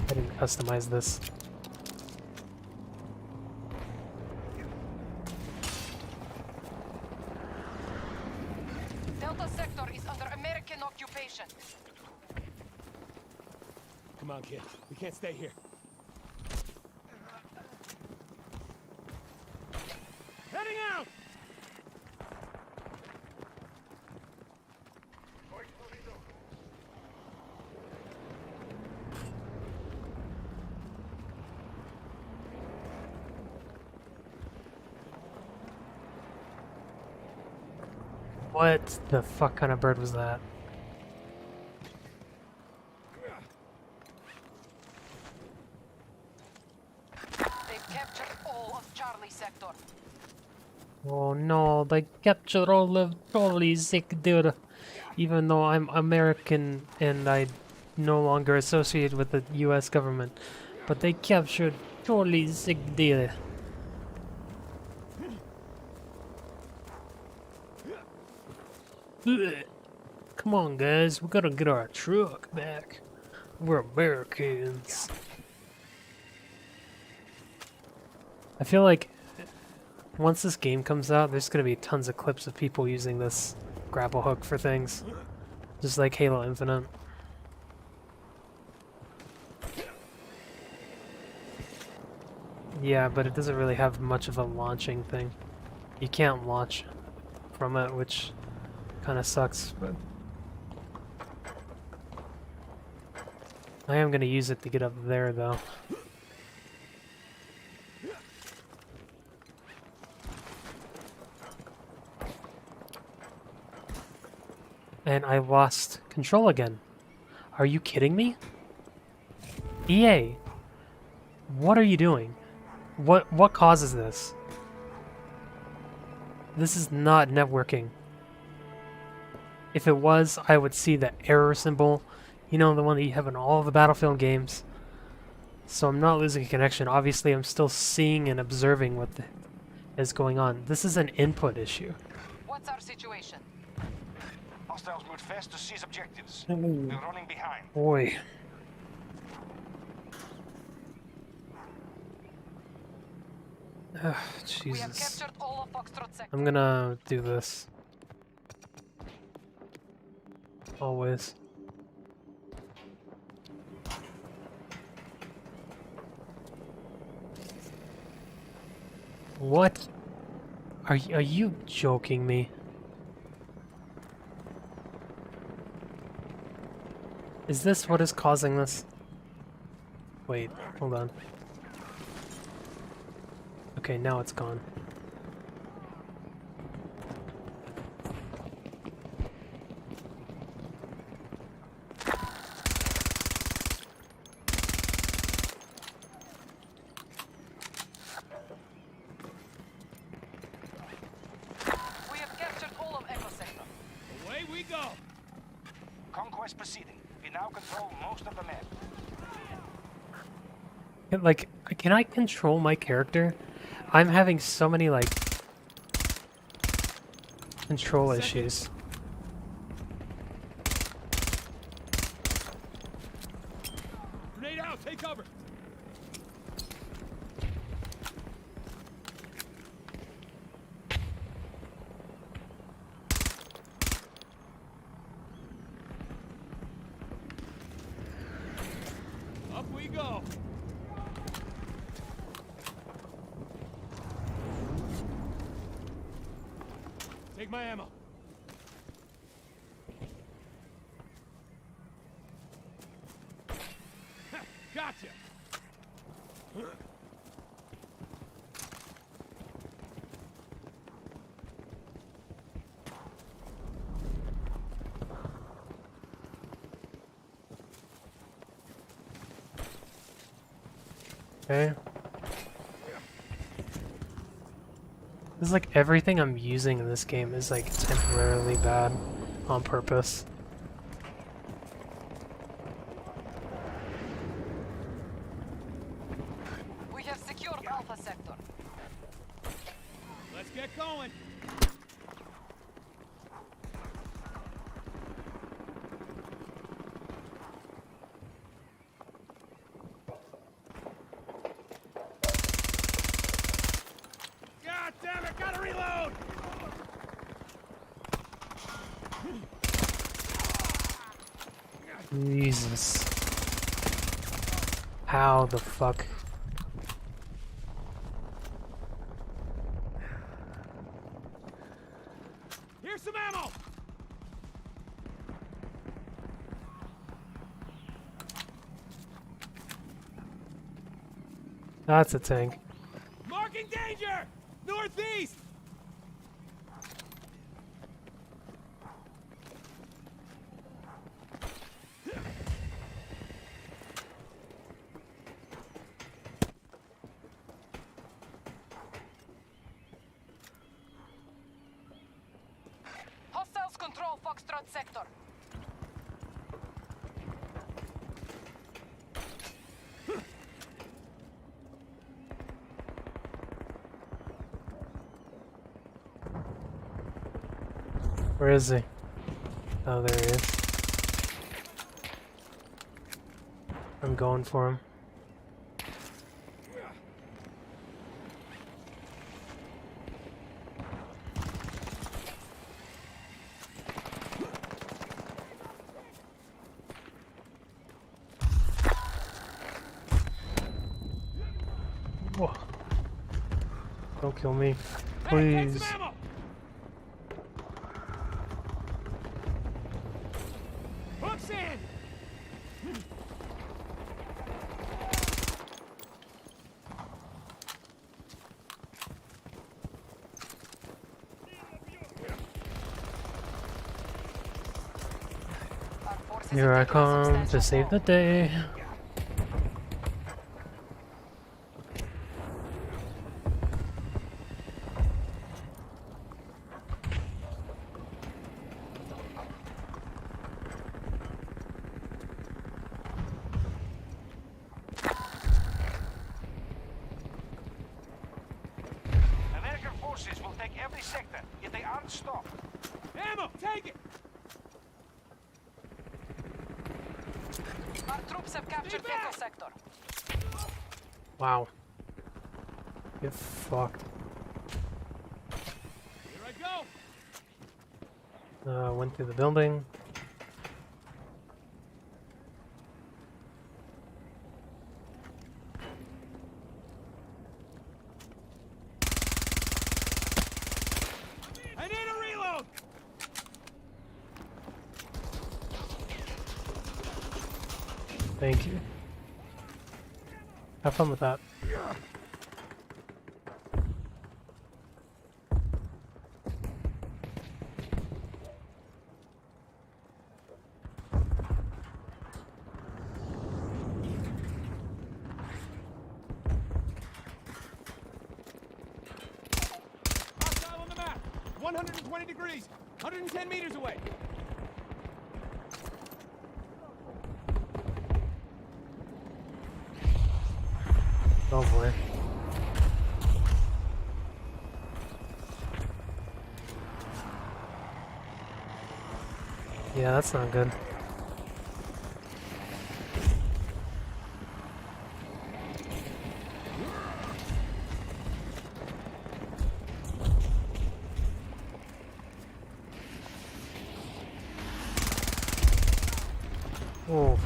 I didn't customize this. Delta sector is under American occupation. Come on, kid. We can't stay here. Heading out. What the fuck kind of bird was that? They've captured all of Charlie sector. Oh no, they captured all of Charlie's sector. Even though I'm American and I no longer associate with the US government. But they captured Charlie's sector. Ugh. Come on guys, we gotta get our truck back. We're Americans. I feel like once this game comes out, there's gonna be tons of clips of people using this grapple hook for things. Just like Halo Infinite. Yeah, but it doesn't really have much of a launching thing. You can't launch from it, which kind of sucks, but I am gonna use it to get up there, though. And I lost control again. Are you kidding me? EA, what are you doing? What causes this? This is not networking. If it was, I would see the error symbol. You know, the one that you have in all the Battlefield games. So I'm not losing a connection. Obviously, I'm still seeing and observing what is going on. This is an input issue. What's our situation? Hostiles moved fast to seize objectives. We're running behind. Boy. Ugh, We have Jesus. captured all of Foxtrot sector. I'm gonna do this. Always. What? Are you joking me? Is this what is causing this? Wait, hold on. Okay, now it's gone. We have captured all of Echo sector. Away we go. Conquest proceeding. We now control most of the map. Like, can I control my character? I'm having so many, like, control issues. Grenade out. Take cover. Up we go. Take my ammo. Ha, gotcha. Okay. This is like everything I'm using in this game is like temporarily bad on purpose. We have secured Alpha sector. Let's get going. God damn it, gotta reload! Jesus. How the fuck? Here's some ammo! That's a tank. Marking danger! Northeast! Hostiles control Foxtrot sector. Where is he? Oh, there he is. I'm going for him. Whoa. Don't kill me. Hey, take Please. some ammo! Hooks in! Our forces Here have I taken a come to substantial save the fall. day. American forces will take every sector if they aren't stopped. Ammo! Take it! Our troops have captured Stay back! Echo Sector. Wow. Get fucked. Here I go! Went through the building. I need a reload! Thank you. Have fun with that. Hostile on the map! 120 degrees! 110 meters away! Oh boy. Yeah, that's not good. Oh.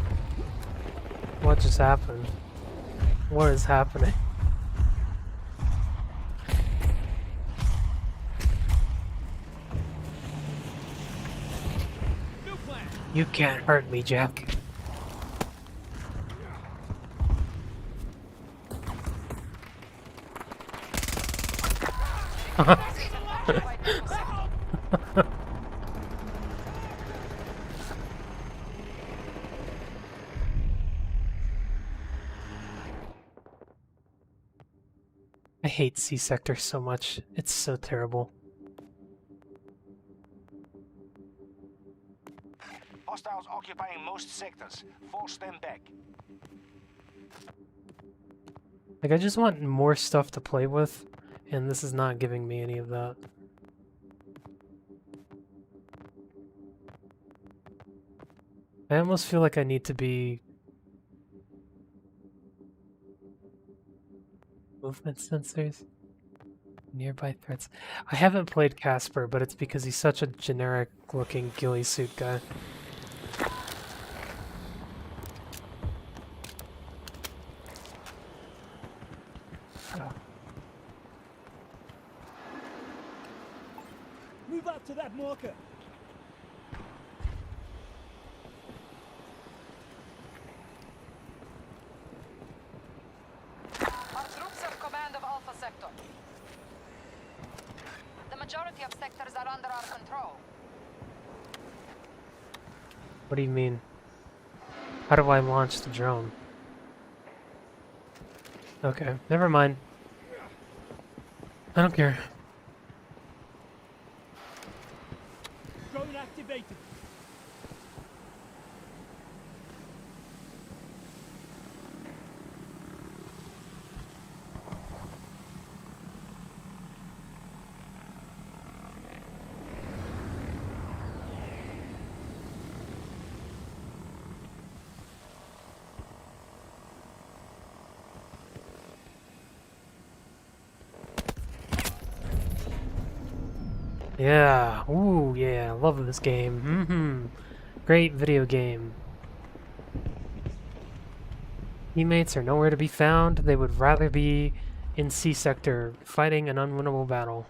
What just happened? What is happening? New plan! You can't hurt me, Jack. Occupied Echo Sector. I hate C sector so much. It's so terrible. Hostiles occupying most sectors. Force them back. Like, I just want more stuff to play with, and this is not giving me any of that. I almost feel like I need to be... Movement sensors? Nearby threats. I haven't played Casper, but it's because he's such a generic-looking ghillie suit guy. Move up to that marker! Our troops have command of Alpha Sector. The majority of sectors are under our control. What do you mean? How do I launch the drone? Okay, never mind. I don't care. Drone activated! Yeah, ooh, yeah, love this game. Great video game. Teammates are nowhere to be found. They would rather be in C sector fighting an unwinnable battle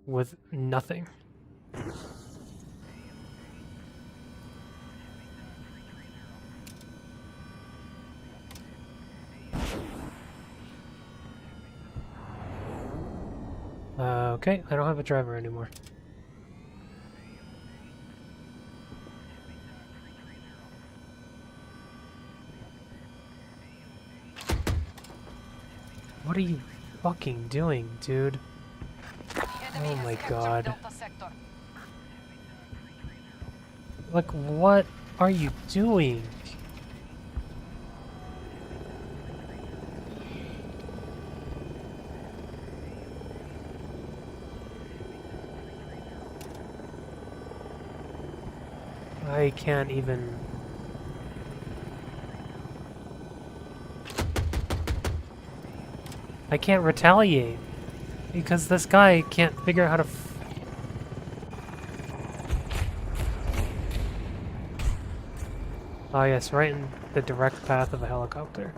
with nothing. Okay, I don't have a driver anymore. What are you fucking doing, dude? Enemy Oh has my captured god. Delta sector. Like, what are you doing? I can't even... I can't retaliate because this guy can't figure out how to oh yes, right in the direct path of a helicopter.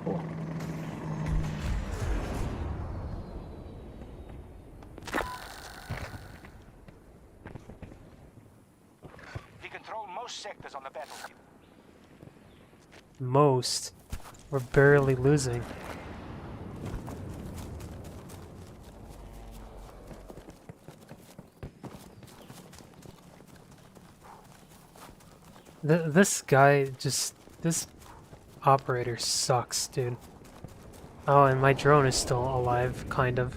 Cool. We control most sectors on the battlefield. Most. We're barely losing. This guy just... This operator sucks, dude. Oh, and my drone is still alive, kind of.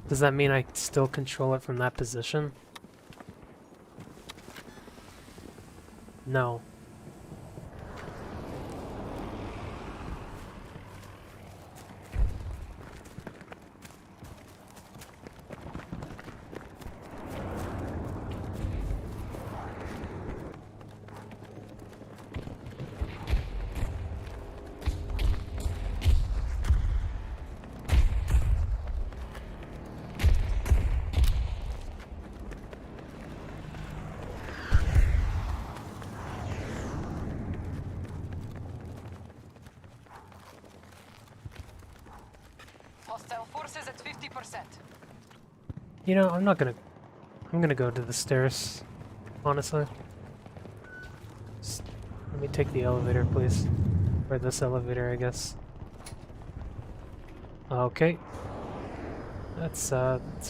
Does that mean I still control it from that position? No. Hostile forces at 50%. You know, I'm gonna go to the stairs, honestly. Just let me take the elevator, please. Or this elevator, I guess. Okay. That's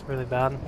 really bad.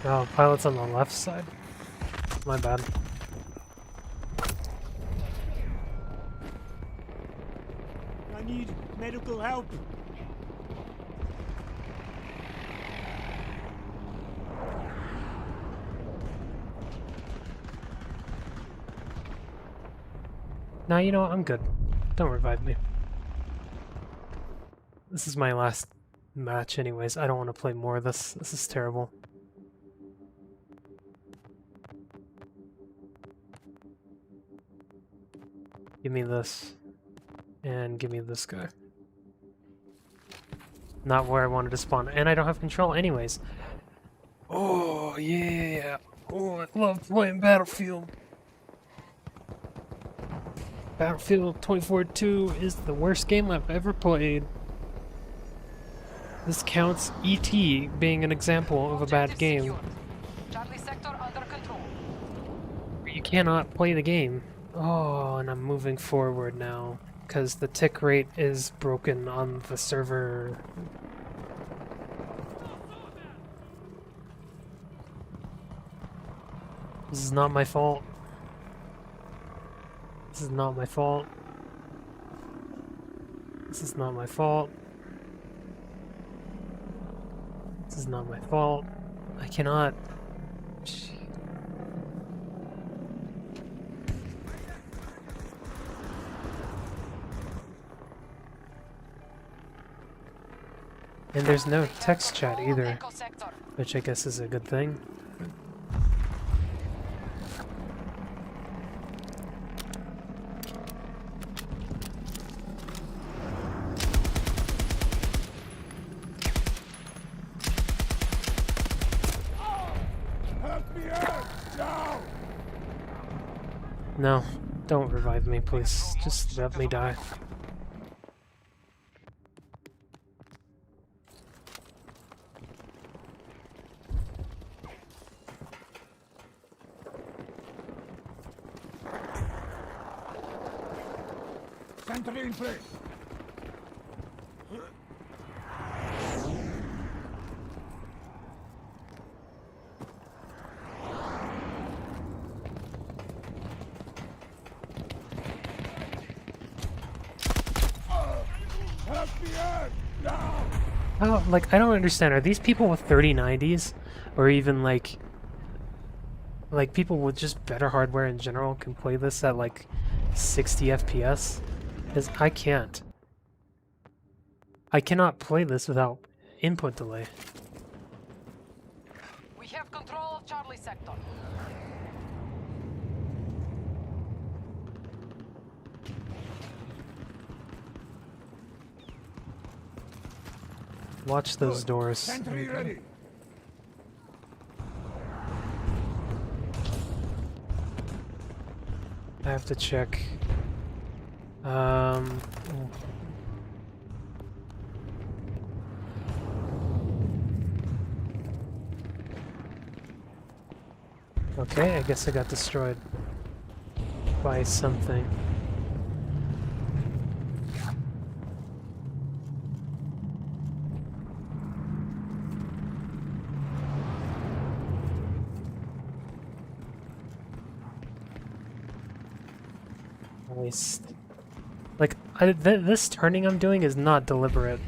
Oh, pilot's on the left side. My bad. I need medical help. Nah, you know what? I'm good. Don't revive me. This is my last match anyways. I don't want to play more of this. This is terrible. Give me this. And give me this guy. Not where I wanted to spawn. And I don't have control anyways. Oh, yeah. Oh, I love playing Battlefield. Battlefield 2042 is the worst game I've ever played. This counts E.T. being an example of a bad game. Charlie sector under control. You cannot play the game. Oh, and I'm moving forward now because the tick rate is broken on the server. This is not my fault. This is not my fault. This is not my fault. is not my fault. I cannot... And there's no text chat either, Echo sector. which I guess is a good thing. Help me out! Now! No, don't revive me, please. Just let me die. Sentry in place. Help me out! Now! Oh, like, I don't understand. Are these people with 3090s? Or even, like people with just better hardware in general can play this at, like, 60 FPS? Because I can't. I cannot play this without input delay. We have control of Charlie sector. Watch those doors. Sentry ready. I have to check. Okay, I guess I got destroyed by something. Waste. Like, this turning I'm doing is not deliberate.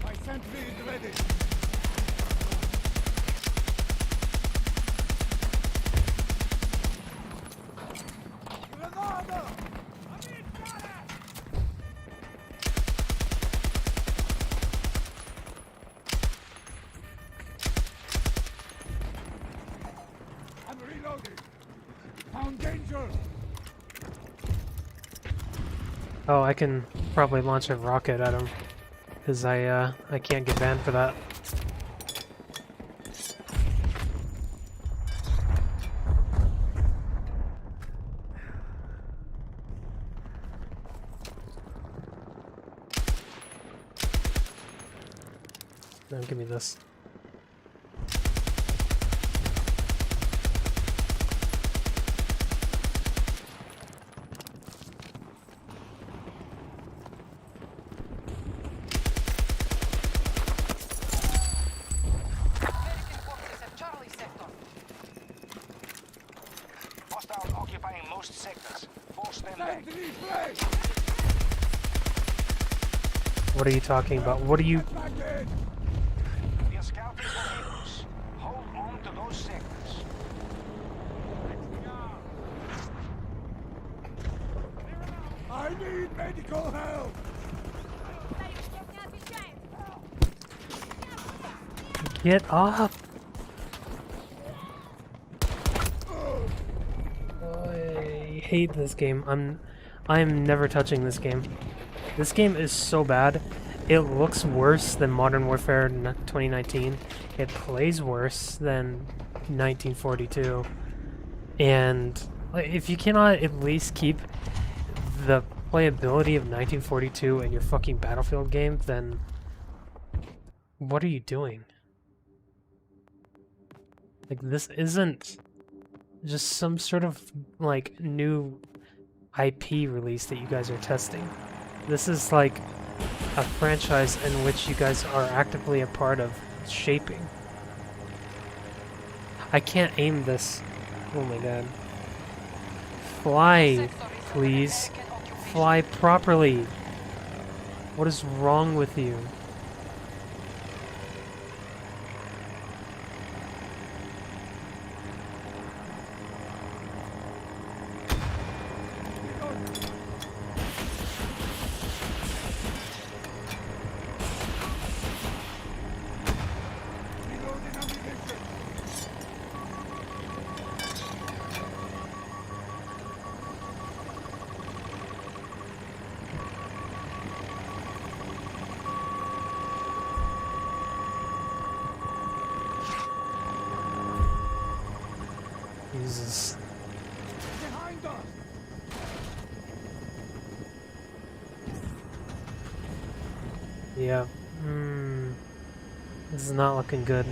My sentry is ready. Granada! I'm reloading. Found danger. Oh, I can probably launch a rocket at him, because I can't get banned for that. No, give me this. American forces have Charlie sector. Hostiles occupying most sectors. Force them back. Sentry place. What are you talking about? What are you... Back in. We are scouting for heroes. Hold on to those sectors. I need medical help. Get off! I hate this game. I'm never touching this game. This game is so bad. It looks worse than Modern Warfare 2019. It plays worse than 1942. And like, if you cannot at least keep the playability of 1942 in your fucking Battlefield game, then what are you doing? Like, this isn't just some sort of, like, new IP release that you guys are testing. This is, like, a franchise in which you guys are actively a part of shaping. I can't aim this. Oh my god. Fly, please. Fly properly. What is wrong with you? Jesus. Behind us! Yeah. This is not looking good.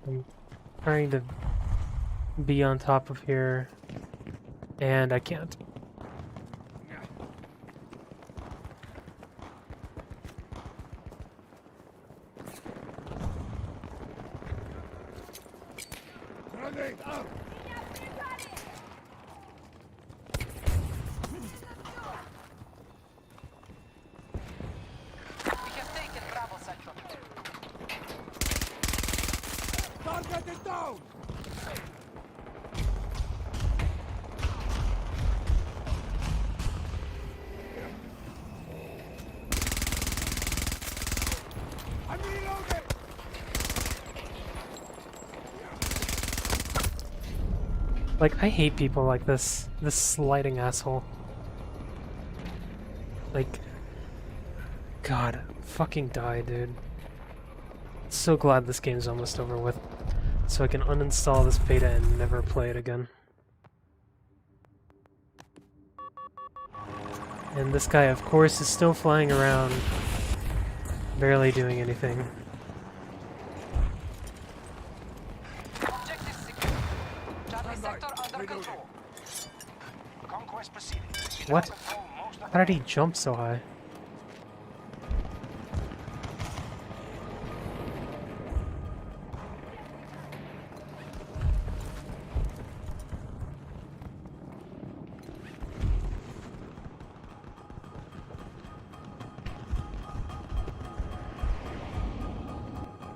I'm trying to be on top of here, and I can't. Grenade up! We have taken Bravo sector. Target is down! I'm reloading! Like, I hate people like this. This sliding asshole. Like, God, fucking die, dude. So glad this game's almost over with, so I can uninstall this beta and never play it again. And this guy, of course, is still flying around, barely doing anything. Objective secure. Charlie sector under control. Conquest proceeding. We What? now control most of How did he jump so high?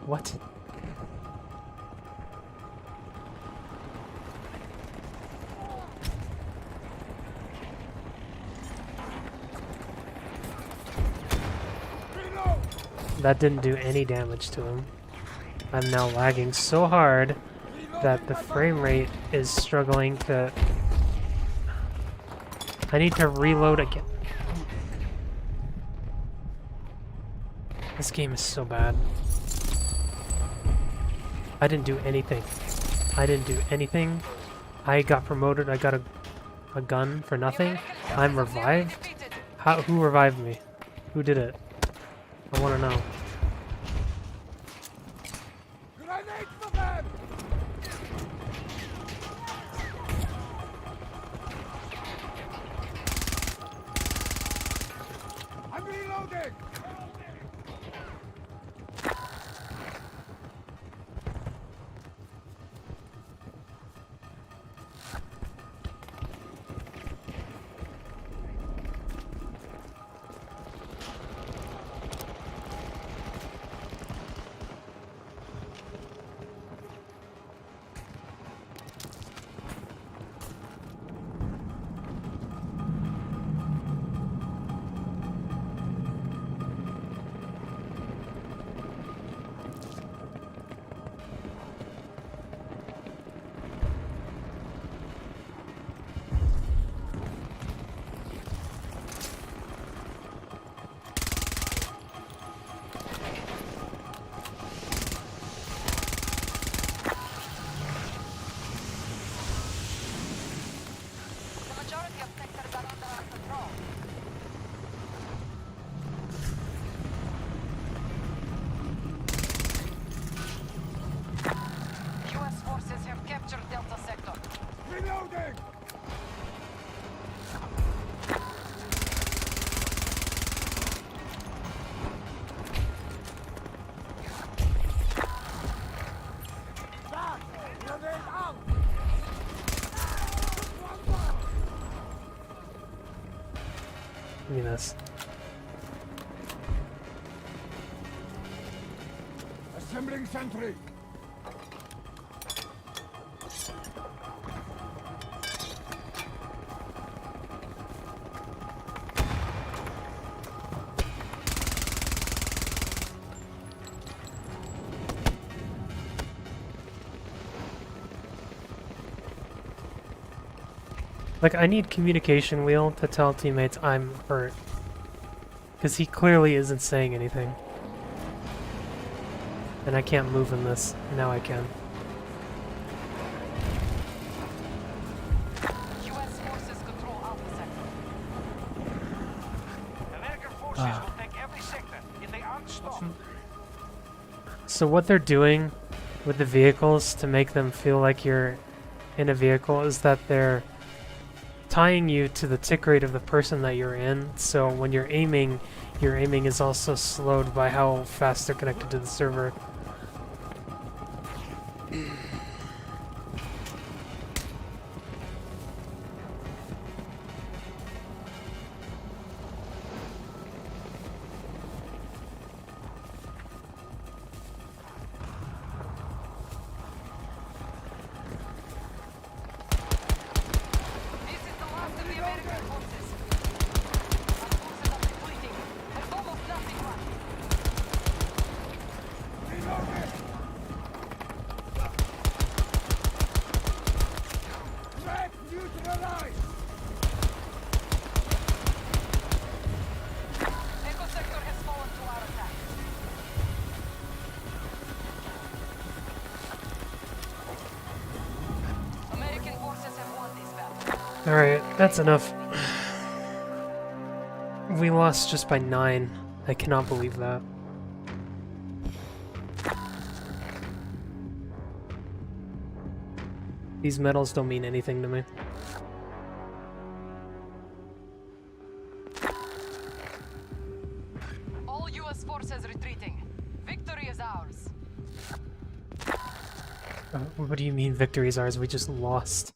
What? Reload! That didn't do any damage to him. I'm now lagging so hard that the frame rate is struggling to... I need to reload again. This game is so bad. I didn't do anything. I didn't do anything. I got promoted. I got a gun for nothing. I'm revived. How? Who revived me? Who did it? I want to know. Grenade for them! I'm reloading! Give me this. Assembling sentry. Like, I need communication wheel to tell teammates I'm hurt. Because he clearly isn't saying anything. And I can't move in this. Now I can. US forces control Alpha sector. American forces will take every sector if they aren't stopped. So what they're doing with the vehicles to make them feel like you're in a vehicle is that they're tying you to the tick rate of the person that you're in. So when you're aiming, your aiming is also slowed by how fast they're connected to the server. This is the last of the American forces. Our forces are depleting. There's almost nothing left. Threat neutralized. Echo sector has fallen to our attack. American forces have won this battle. Alright, that's enough. We lost just by 9. I cannot believe that. These medals don't mean anything to me. All US forces retreating. Victory is ours. What do you mean victory is ours? We just lost.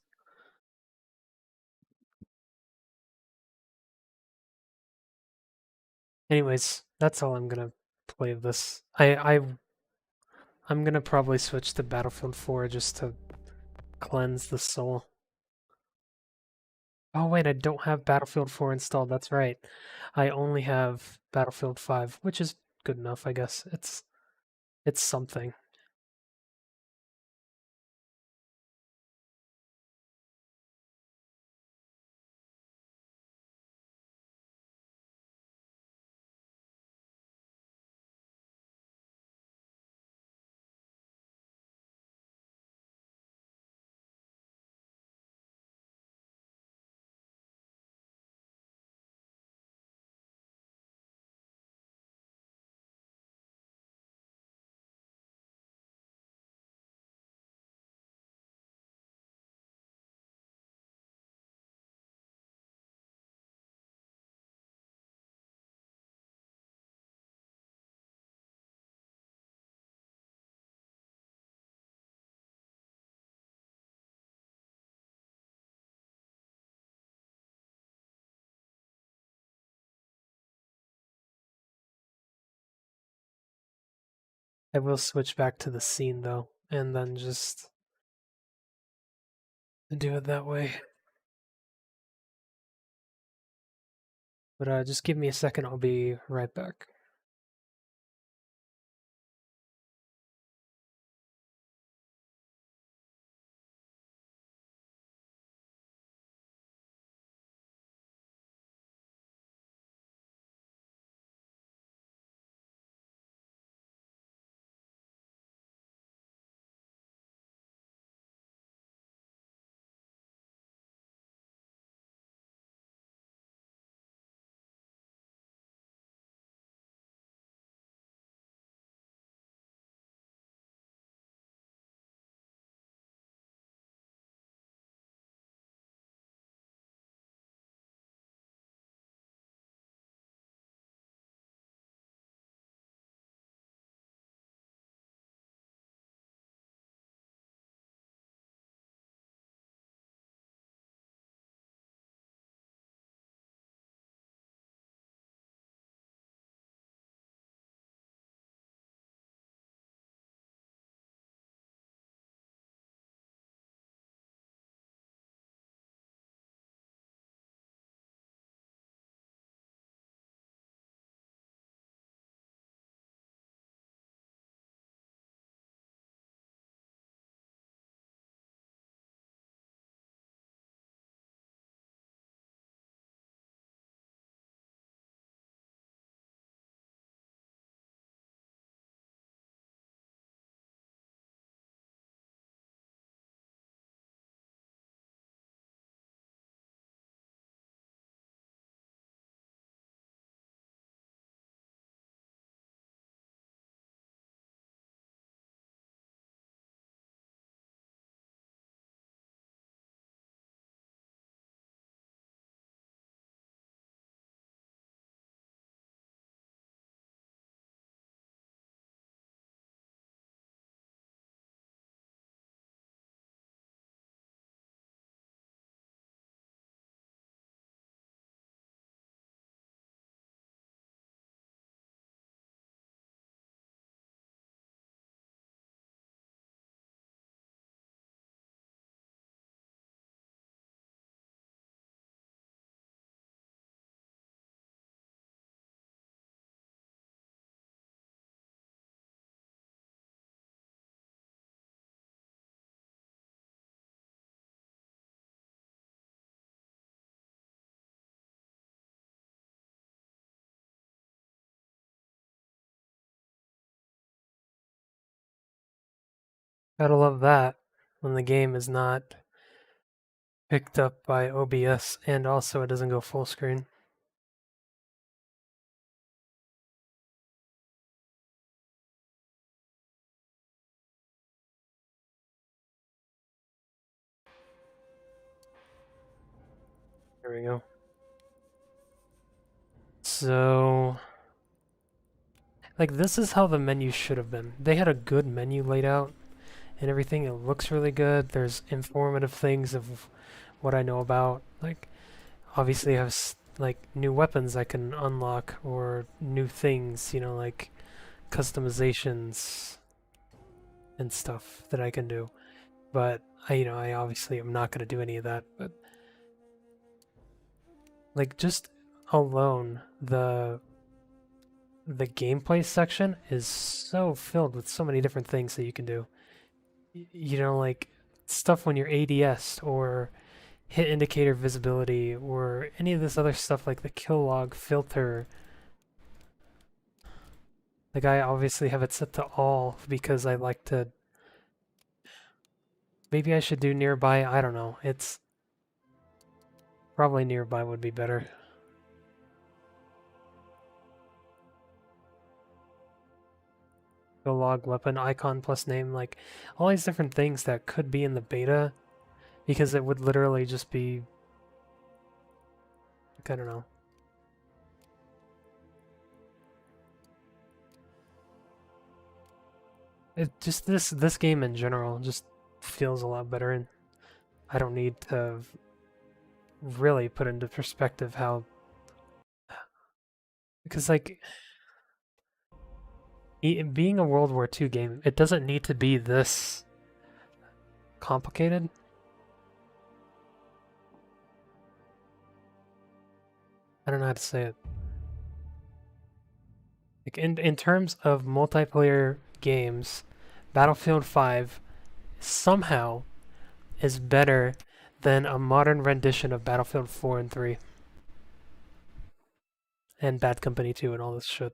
Anyways, that's all I'm gonna play of this. I'm gonna probably switch to Battlefield 4 just to cleanse the soul. Oh wait, I don't have Battlefield 4 installed, that's right. I only have Battlefield 5, which is good enough, I guess. It's something. I will switch back to the scene though, and then just do it that way. But just give me a second, I'll be right back. Gotta love that when the game is not picked up by OBS and also it doesn't go full screen. There we go. So, like, this is how the menu should have been. They had a good menu laid out and everything. It looks really good. There's informative things of what I know about. Like, obviously, I have like new weapons I can unlock or new things, you know, like customizations and stuff that I can do. But I obviously am not going to do any of that. But like, just alone, the gameplay section is so filled with so many different things that you can do. You know, like stuff when you're ADS or hit indicator visibility or any of this other stuff like the kill log filter. Like I obviously have it set to all because I like to. Maybe I should do nearby. I don't know. It's probably nearby would be better. Kill log weapon icon plus name, like all these different things that could be in the beta because it would literally just be like, I don't know. It just this game in general just feels a lot better, and I don't need to really put into perspective how, because like being a World War II game, it doesn't need to be this complicated. I don't know how to say it. Like in terms of multiplayer games, Battlefield 5 somehow is better than a modern rendition of Battlefield 4 and 3 and Bad Company 2 and all this shit.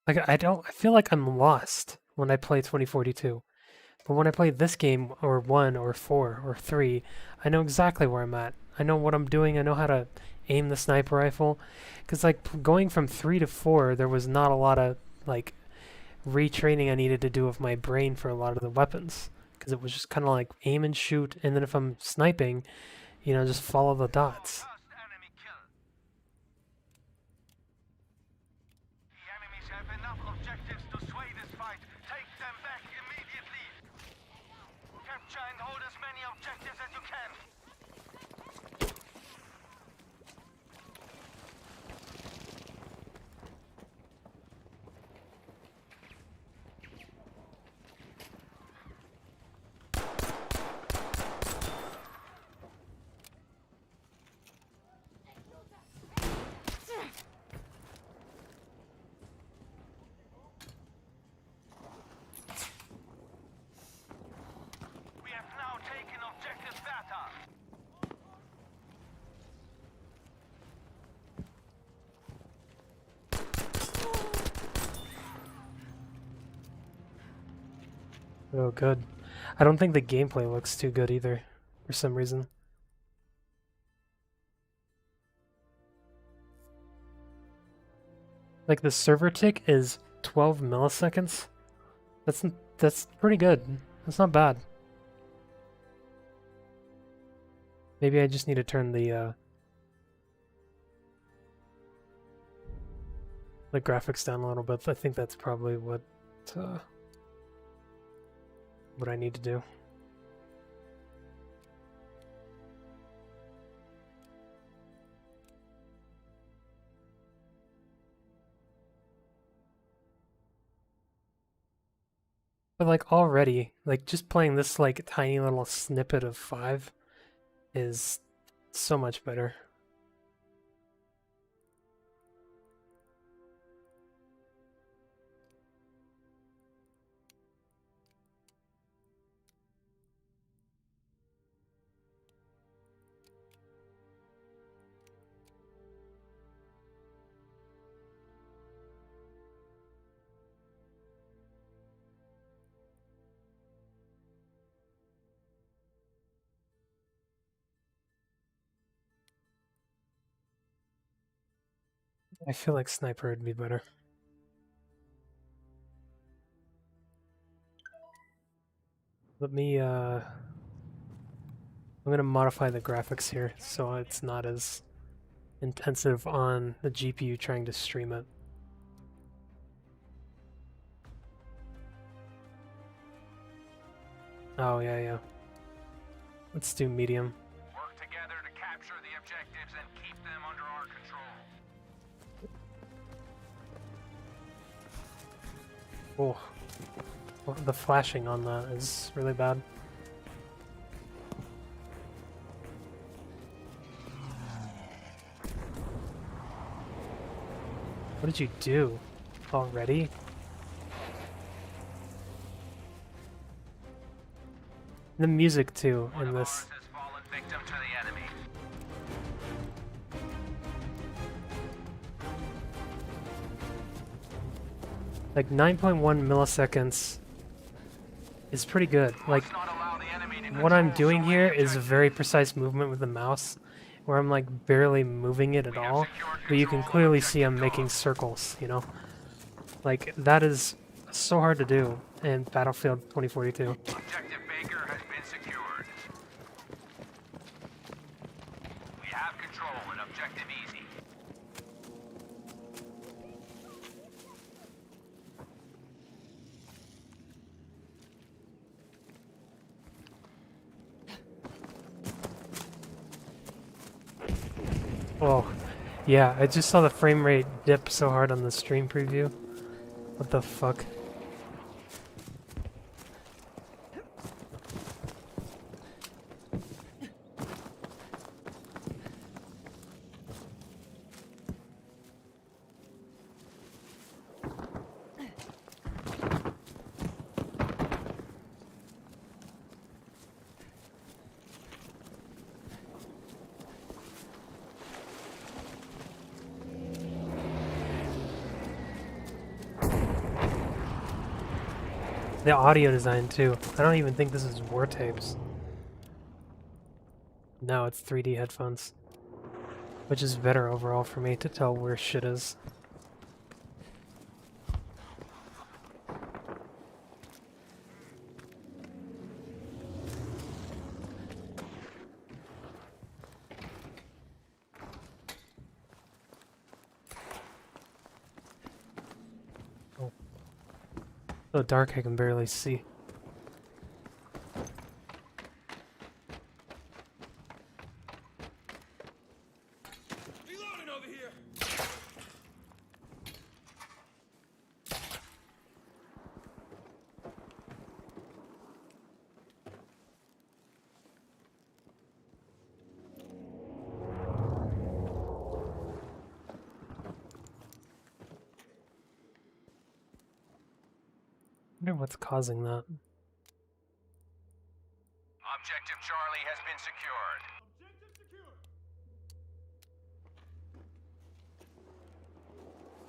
Like I feel like I'm lost when I play 2042. But when I play this game or 1 or 4 or 3, I know exactly where I'm at. I know what I'm doing. I know how to aim the sniper rifle. Cuz like going from 3 to 4, there was not a lot of like retraining I needed to do of my brain for a lot of the weapons because it was just kind of like aim and shoot, and then if I'm sniping, just follow the dots. First enemy kill. The enemies have enough objectives to sway this fight. Take them back immediately. Capture and hold as many objectives as you can. We have now taken objective Beta. Oh, good. I don't think the gameplay looks too good either, for some reason. Like the server tick is 12 milliseconds. That's pretty good. That's not bad. Maybe I just need to turn the graphics down a little bit. I think that's probably what I need to do. But like already, like just playing this like tiny little snippet of 5 is so much better. I feel like sniper would be better. Let me, I'm gonna modify the graphics here so it's not as intensive on the GPU trying to stream it. Oh, yeah, yeah. Let's do medium. Work together to capture the objectives and keep them under our control. Oh, well, the flashing on that is really bad. What did you do? Already? The music too in this. Has fallen victim to the enemy. Like 9.1 milliseconds is pretty good. Like Not allow the enemy to what I'm control doing so here many is a very precise movement with the mouse where I'm like barely moving it at all, but you can clearly see I'm making circles, you know? Like that is so hard to do in Battlefield 2042. Objective Baker has been secured. We have control and objective easy. Oh, yeah, I just saw the frame rate dip so hard on the stream preview. What the fuck? The audio design too. I don't even think this is war tapes. No, it's 3D headphones. Which is better overall for me to tell where shit is. So dark I can barely see. Reloading over here. I wonder what's causing that. Objective Charlie has been secured. Objective secure.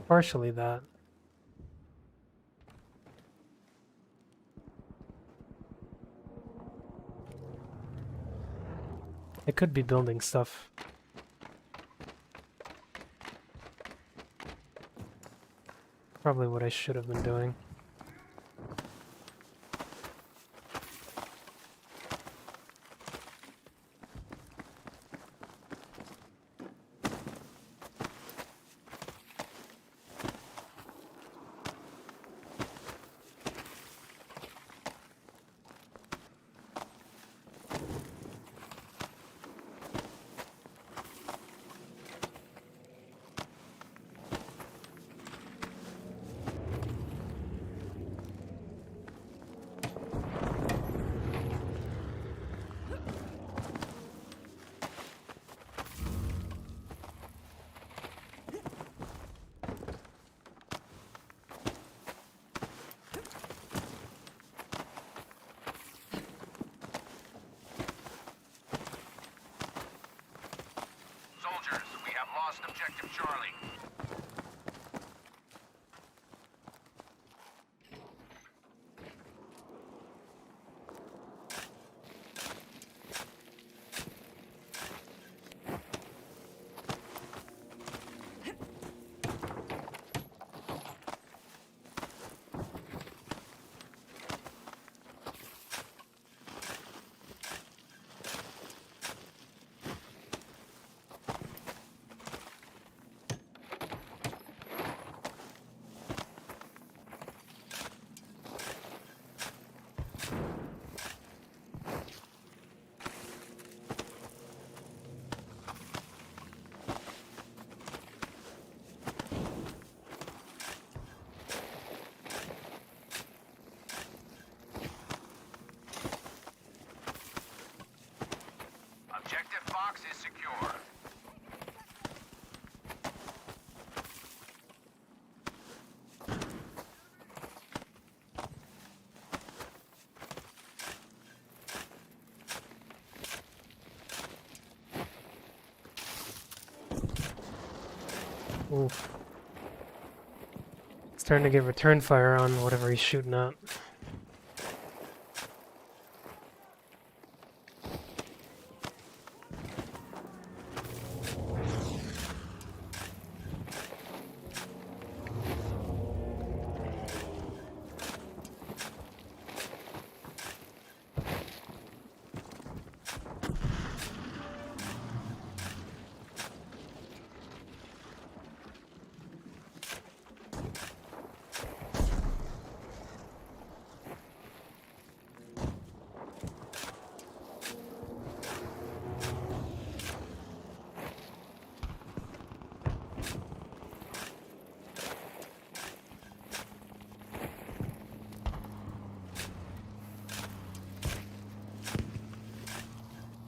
Partially that. It could be building stuff. Probably what I should have been doing. Soldiers, we have lost Objective Charlie. Oof. Starting to get return fire on whatever he's shooting at.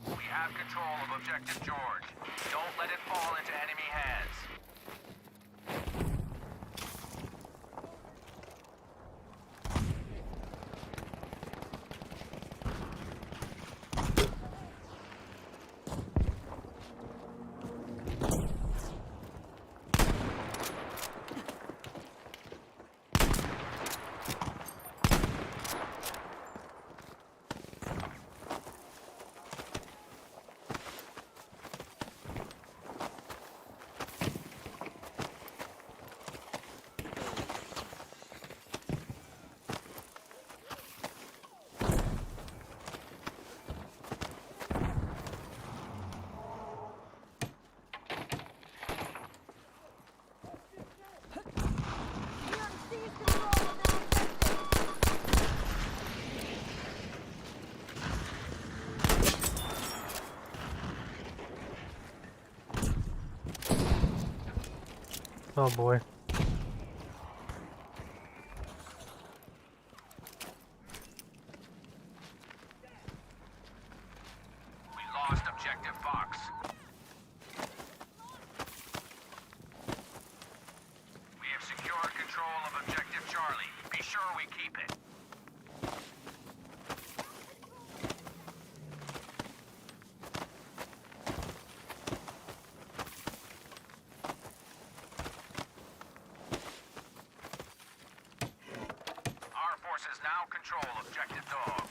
We have control of Objective George. Don't let it fall into enemy hands. Oh boy. We lost Objective Fox. We have secured control of Objective Charlie. Be sure we keep it. Our forces now control Objective Dog.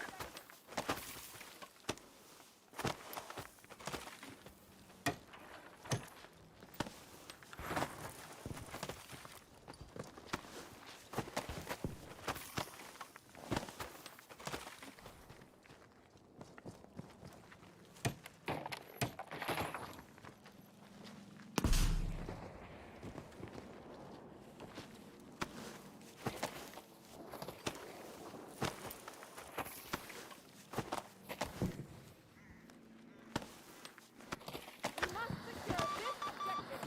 We must secure this objective.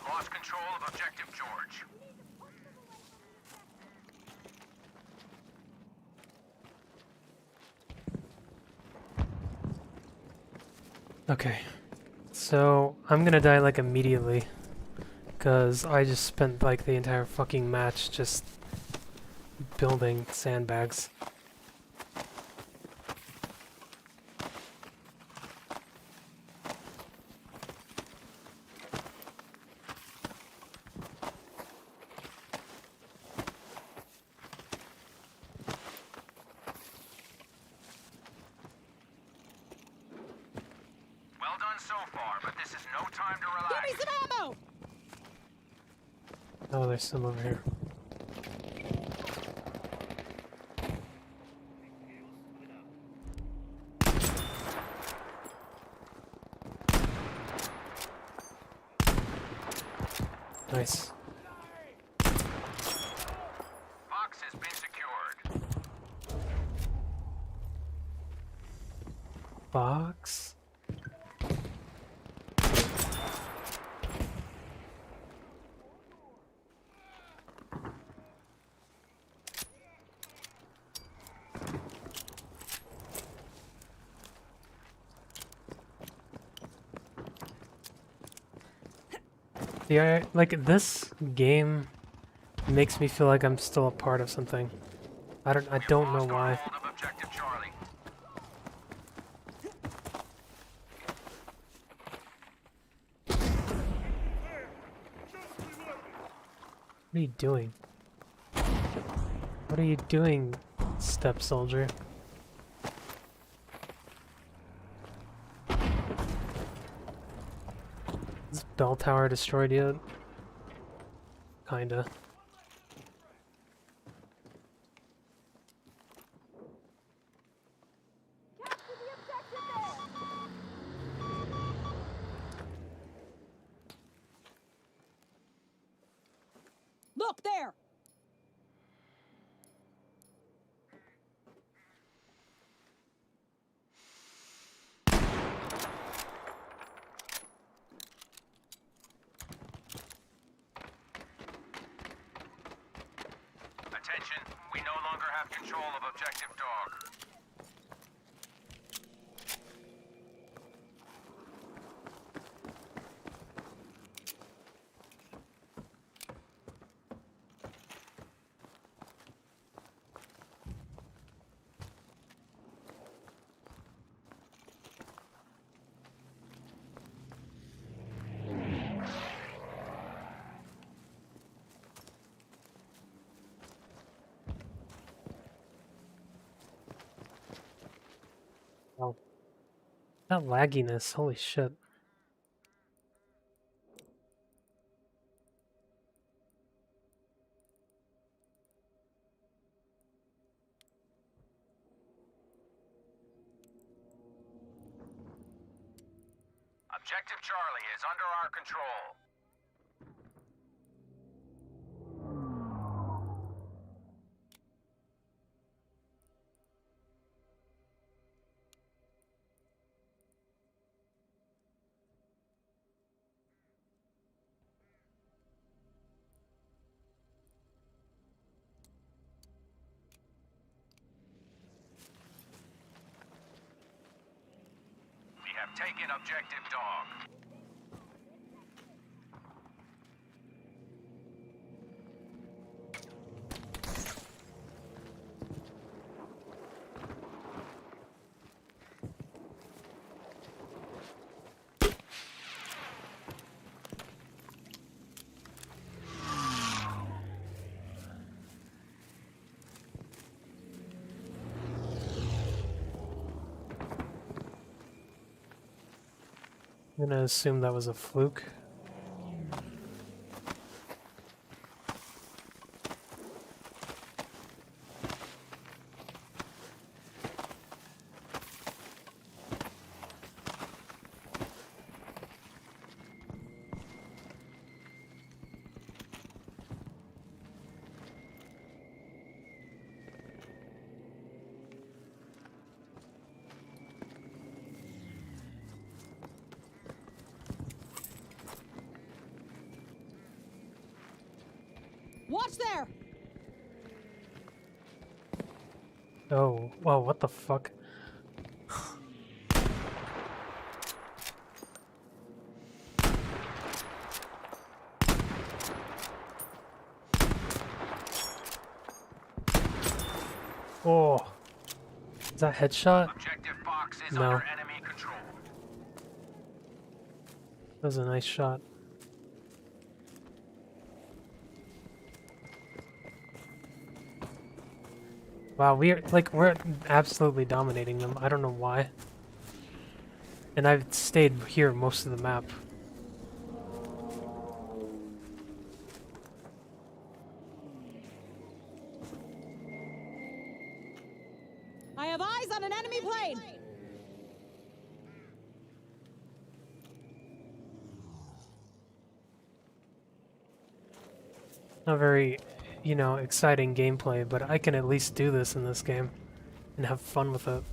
Lost control of Objective George. Okay. So, I'm gonna die like immediately. Because I just spent like the entire fucking match just building sandbags. Well done so far, but this is no time to relax. Give me some ammo! Oh, there's some over here. Nice. Fox has been secured. Box? Yeah, like this game makes me feel like I'm still a part of something. I don't know Lost our why. hold of objective Charlie. What are you doing? What are you doing, step soldier? Is bell tower destroyed yet? Kinda. Look there! Attention, we no longer have control of objective dog. Wow. That lagginess, holy shit. Objective Charlie is under our control. We have taken objective dog. I'm gonna assume that was a fluke. Watch there! Oh, whoa, what the fuck? Oh, is that headshot? Objective box is No. under enemy control. That was a nice shot. Wow, we're absolutely dominating them. I don't know why. And I've stayed here most of the map. I have eyes on an enemy plane! Not very, you know, exciting gameplay, but I can at least do this in this game and have fun with it.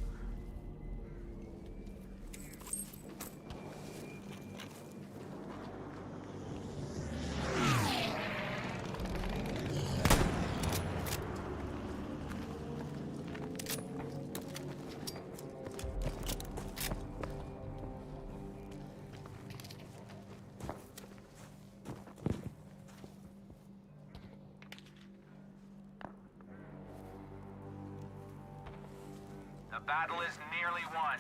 The battle is nearly won.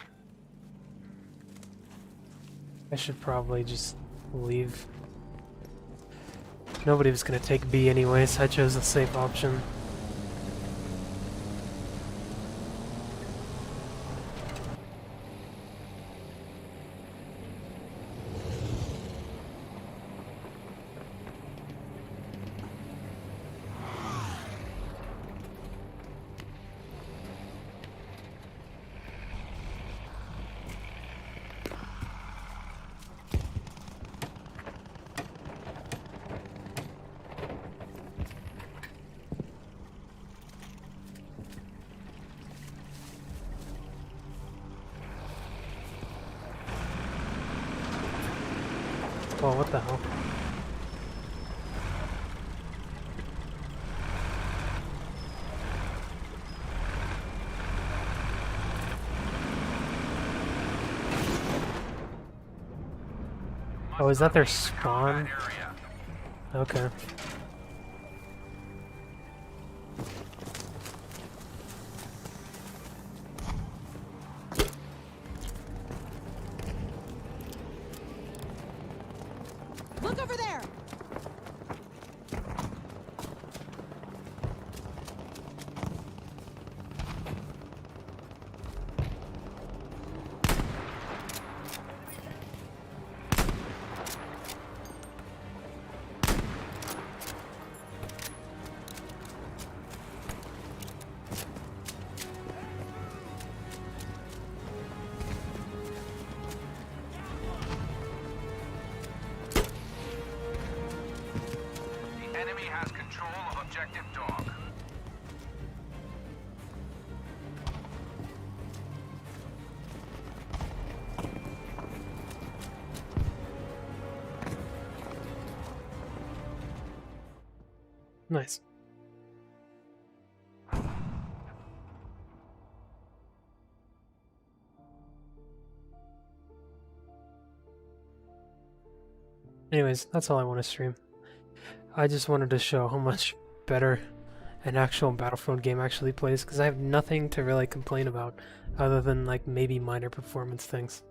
I should probably just leave. Nobody was gonna take B anyways, I chose the safe option. Well, what the hell? Oh, is that their spawn? Okay. Look over there! The enemy has control of objective dog. Nice. Anyways, that's all I want to stream. I just wanted to show how much better an actual Battlefield game actually plays, because I have nothing to really complain about other than like maybe minor performance things.